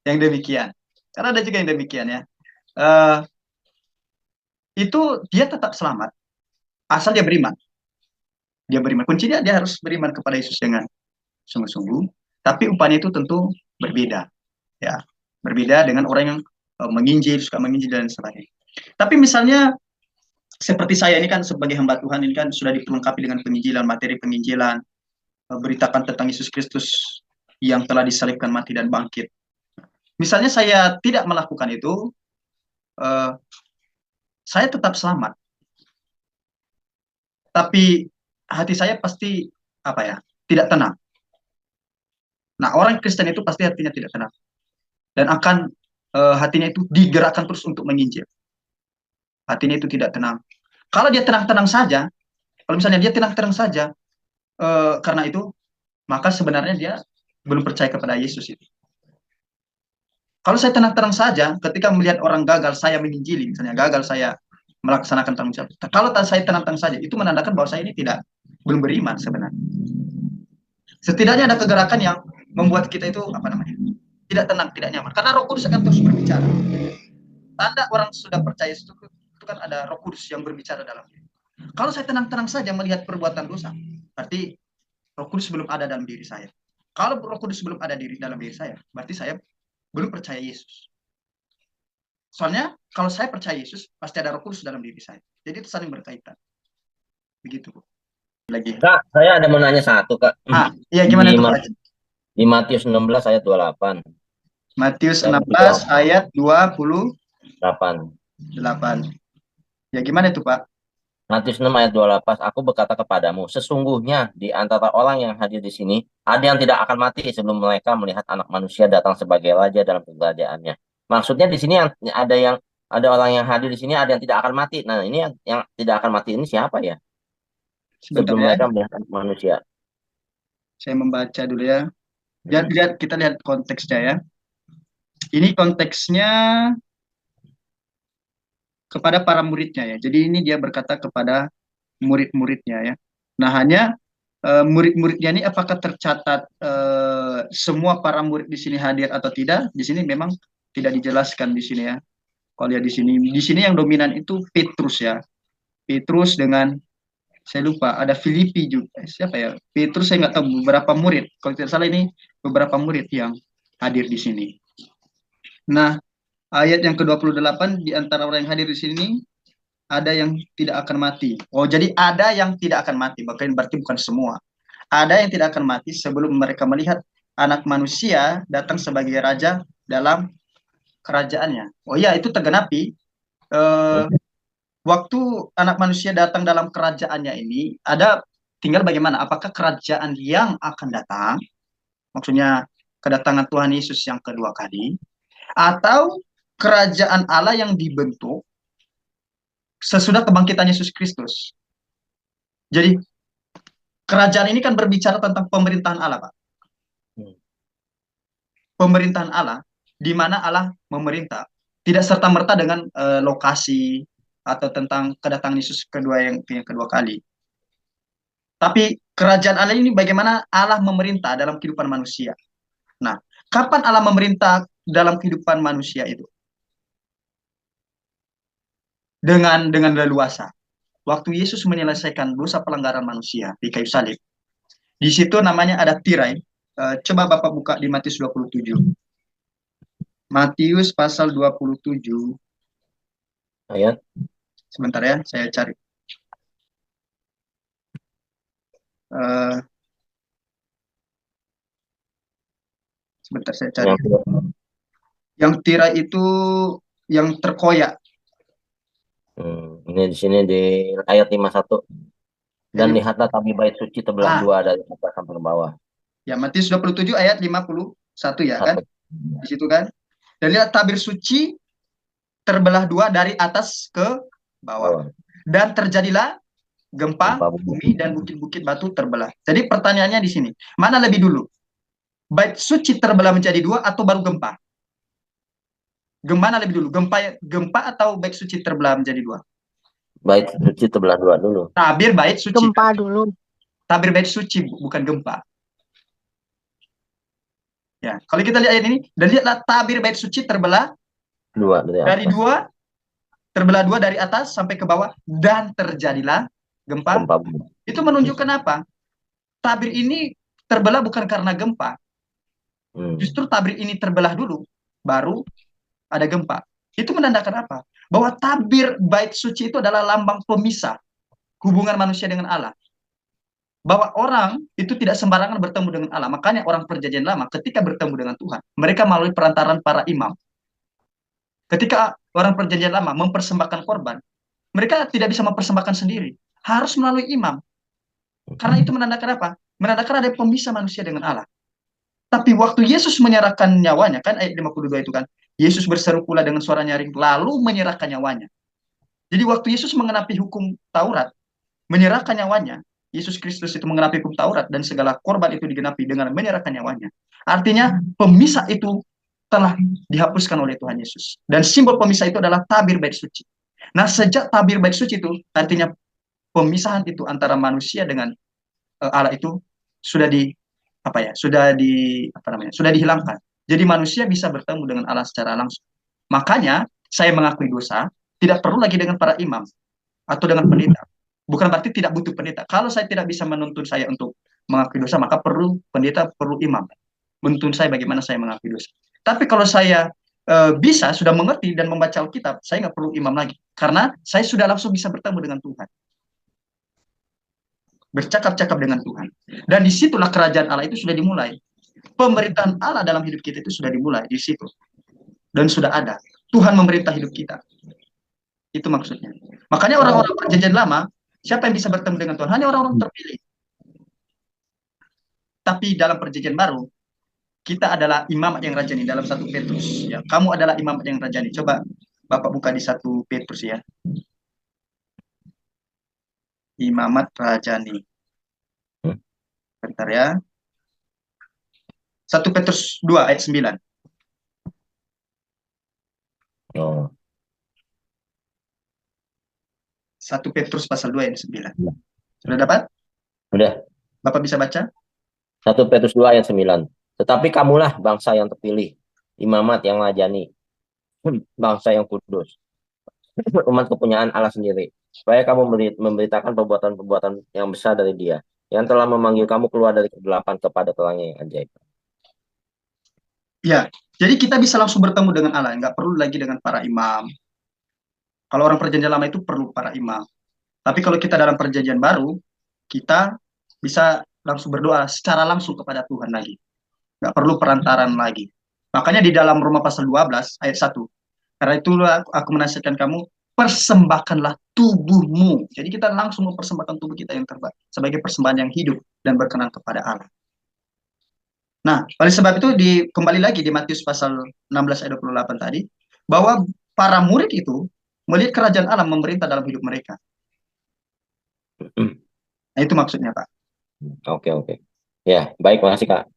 Yang demikian. Karena ada juga yang demikian ya. Itu dia tetap selamat, asal dia beriman. Dia beriman. Kuncinya dia harus beriman kepada Yesus dengan sungguh-sungguh. Tapi upahnya itu tentu berbeda. Ya, berbeda dengan orang yang menginjil, suka menginjil dan sebagainya. Tapi misalnya seperti saya ini kan sebagai hamba Tuhan ini kan sudah diperlengkapi dengan penginjilan, materi penginjilan, beritakan tentang Yesus Kristus yang telah disalibkan, mati dan bangkit. Misalnya saya tidak melakukan itu, saya tetap selamat. Tapi hati saya pasti apa ya, tidak tenang. Nah, orang Kristen itu pasti hatinya tidak tenang dan akan hatinya itu digerakkan terus untuk menginjil. Hatinya itu tidak tenang. Kalau dia tenang-tenang saja, kalau misalnya dia tenang-tenang saja, karena itu, maka sebenarnya dia belum percaya kepada Yesus itu. Kalau saya tenang-tenang saja, ketika melihat orang gagal saya menginjili, misalnya gagal saya melaksanakan tanggung jawab. Kalau saya tenang-tenang saja, itu menandakan bahwa saya ini belum beriman sebenarnya. Setidaknya ada kegerakan yang membuat kita itu apa namanya, tidak tenang, tidak nyaman. Karena Roh Kudus akan terus berbicara. Tanda orang sudah percaya itu kan ada Roh Kudus yang berbicara dalam diri. Kalau saya tenang-tenang saja melihat perbuatan dosa, berarti Roh Kudus belum ada dalam diri saya. Kalau Roh Kudus belum ada dalam diri saya, berarti saya belum percaya Yesus. Soalnya kalau saya percaya Yesus, pasti ada Roh Kudus dalam diri saya. Jadi itu saling berkaitan. Begitu, Bu. Lagi. Kak, saya ada mau nanya satu, Kak. Iya gimana tuh, Pak? Di Matius 16 ayat 28. Matius 16 ayat 28. Ya gimana itu, Pak? Matius 6 ayat 28, aku berkata kepadamu, sesungguhnya di antara orang yang hadir di sini, ada yang tidak akan mati sebelum mereka melihat Anak Manusia datang sebagai Raja dalam kerajaannya. Maksudnya di sini ada orang yang hadir di sini, ada yang tidak akan mati. Nah, ini yang tidak akan mati ini siapa ya? Sebelum mereka melihat Anak Manusia. Saya membaca dulu ya. Kita lihat konteksnya ya. Ini konteksnya kepada para muridnya ya. Jadi ini dia berkata kepada murid-muridnya ya. Nah, hanya murid-muridnya ini apakah tercatat semua para murid di sini hadir atau tidak? Di sini memang tidak dijelaskan di sini ya. Kalau lihat di sini yang dominan itu Petrus ya. Petrus dengan saya lupa ada Filipi juga. Siapa ya? Petrus saya nggak tahu, beberapa murid. Kalau tidak salah ini beberapa murid yang hadir di sini. Nah, ayat yang ke-28 di antara orang yang hadir di sini ada yang tidak akan mati. Oh, jadi ada yang tidak akan mati, berarti bukan semua. Ada yang tidak akan mati sebelum mereka melihat Anak Manusia datang sebagai raja dalam kerajaannya. Oh iya, itu tergenapi. Waktu Anak Manusia datang dalam kerajaannya ini, ada tinggal bagaimana? Apakah kerajaan yang akan datang, maksudnya kedatangan Tuhan Yesus yang kedua kali, atau kerajaan Allah yang dibentuk sesudah kebangkitan Yesus Kristus. Jadi kerajaan ini kan berbicara tentang pemerintahan Allah, Pak. Pemerintahan Allah, di mana Allah memerintah, tidak serta-merta dengan lokasi, atau tentang kedatangan Yesus kedua yang kedua kali. Tapi kerajaan Allah ini bagaimana Allah memerintah dalam kehidupan manusia. Nah, kapan Allah memerintah dalam kehidupan manusia itu? Dengan leluasa. Waktu Yesus menyelesaikan dosa pelanggaran manusia di kayu salib. Di situ namanya ada tirai. Coba Bapak buka di Matius 27. Matius pasal 27. Ayat. Sebentar ya, saya cari. Sebentar saya cari. Yang tirai itu yang terkoyak. Ini di sini di ayat 51. Dan lihatlah tabir bait suci terbelah dua dari atas sampai ke bawah. Ya, Matius 27 ayat 51 ya kan? Di situ kan? Dan lihat tabir suci terbelah dua dari atas ke bawah. Dan terjadilah gempa bumi dan bukit-bukit batu terbelah. Jadi pertanyaannya di sini, mana lebih dulu? Bait suci terbelah menjadi dua atau baru gempa? Gimana lebih dulu? Gempa atau bait suci terbelah menjadi dua? Bait suci terbelah dua dulu. Tabir bait suci. Gempa dulu. Tabir bait suci bukan gempa. Ya, kalau kita lihat ayat ini, dan lihatlah tabir bait suci terbelah dua dari dua, terbelah dua dari atas sampai ke bawah, dan terjadilah gempa. Itu menunjukkan apa? Tabir ini terbelah bukan karena gempa. Justru tabir ini terbelah dulu, baru ada gempa. Itu menandakan apa? Bahwa tabir bait suci itu adalah lambang pemisah hubungan manusia dengan Allah. Bahwa orang itu tidak sembarangan bertemu dengan Allah. Makanya orang perjanjian lama ketika bertemu dengan Tuhan, mereka melalui perantaran para imam. Ketika orang perjanjian lama mempersembahkan korban, mereka tidak bisa mempersembahkan sendiri. Harus melalui imam. Karena itu menandakan apa? Menandakan ada pemisah manusia dengan Allah. Tapi waktu Yesus menyerahkan nyawanya, kan ayat 52 itu kan, Yesus berseru pula dengan suara nyaring, lalu menyerahkan nyawanya. Jadi waktu Yesus mengenapi hukum Taurat, menyerahkan nyawanya, Yesus Kristus itu mengenapi hukum Taurat dan segala korban itu digenapi dengan menyerahkan nyawanya. Artinya pemisah itu telah dihapuskan oleh Tuhan Yesus. Dan simbol pemisah itu adalah tabir bait suci. Nah, sejak tabir bait suci itu, artinya pemisahan itu antara manusia dengan Allah itu sudah sudah dihilangkan. Jadi manusia bisa bertemu dengan Allah secara langsung. Makanya saya mengakui dosa tidak perlu lagi dengan para imam atau dengan pendeta. Bukan berarti tidak butuh pendeta. Kalau saya tidak bisa menuntun saya untuk mengakui dosa, maka perlu pendeta, perlu imam menuntun saya bagaimana saya mengakui dosa. Tapi kalau saya bisa sudah mengerti dan membaca Alkitab, saya nggak perlu imam lagi, karena saya sudah langsung bisa bertemu dengan Tuhan, bercakap-cakap dengan Tuhan. Dan disitulah kerajaan Allah itu sudah dimulai. Pemerintahan Allah dalam hidup kita itu sudah dimulai di situ. Dan sudah ada. Tuhan memerintah hidup kita. Itu maksudnya. Makanya orang-orang perjanjian lama, siapa yang bisa bertemu dengan Tuhan? Hanya orang-orang terpilih. Tapi dalam perjanjian baru, kita adalah imamat yang rajani dalam 1 Petrus. Ya, kamu adalah imamat yang rajani. Coba Bapak buka di 1 Petrus ya. Imamat rajani. Bentar ya. 1 Petrus 2 ayat 9. Oh. 1 Petrus pasal 2 ayat 9. Sudah dapat? Sudah. Bapak bisa baca? 1 Petrus 2 ayat 9. Tetapi kamulah bangsa yang terpilih, imamat yang rajani, bangsa yang kudus, umat kepunyaan Allah sendiri, supaya kamu memberitakan perbuatan-perbuatan yang besar dari Dia, yang telah memanggil kamu keluar dari kegelapan kepada terangnya yang ajaib. Ya, jadi kita bisa langsung bertemu dengan Allah, nggak perlu lagi dengan para imam. Kalau orang perjanjian lama itu perlu para imam. Tapi kalau kita dalam perjanjian baru, kita bisa langsung berdoa secara langsung kepada Tuhan lagi. Nggak perlu perantaran lagi. Makanya di dalam Roma pasal 12 ayat 1. Karena itulah aku menasihatkan kamu, persembahkanlah tubuhmu. Jadi kita langsung mempersembahkan tubuh kita yang terbaik sebagai persembahan yang hidup dan berkenan kepada Allah. Nah, oleh sebab itu kembali lagi di Matius pasal 16 ayat 28 tadi, bahwa para murid itu melihat kerajaan Allah memerintah dalam hidup mereka. Nah, itu maksudnya, Pak. Oke. Ya, baik, makasih, Kak.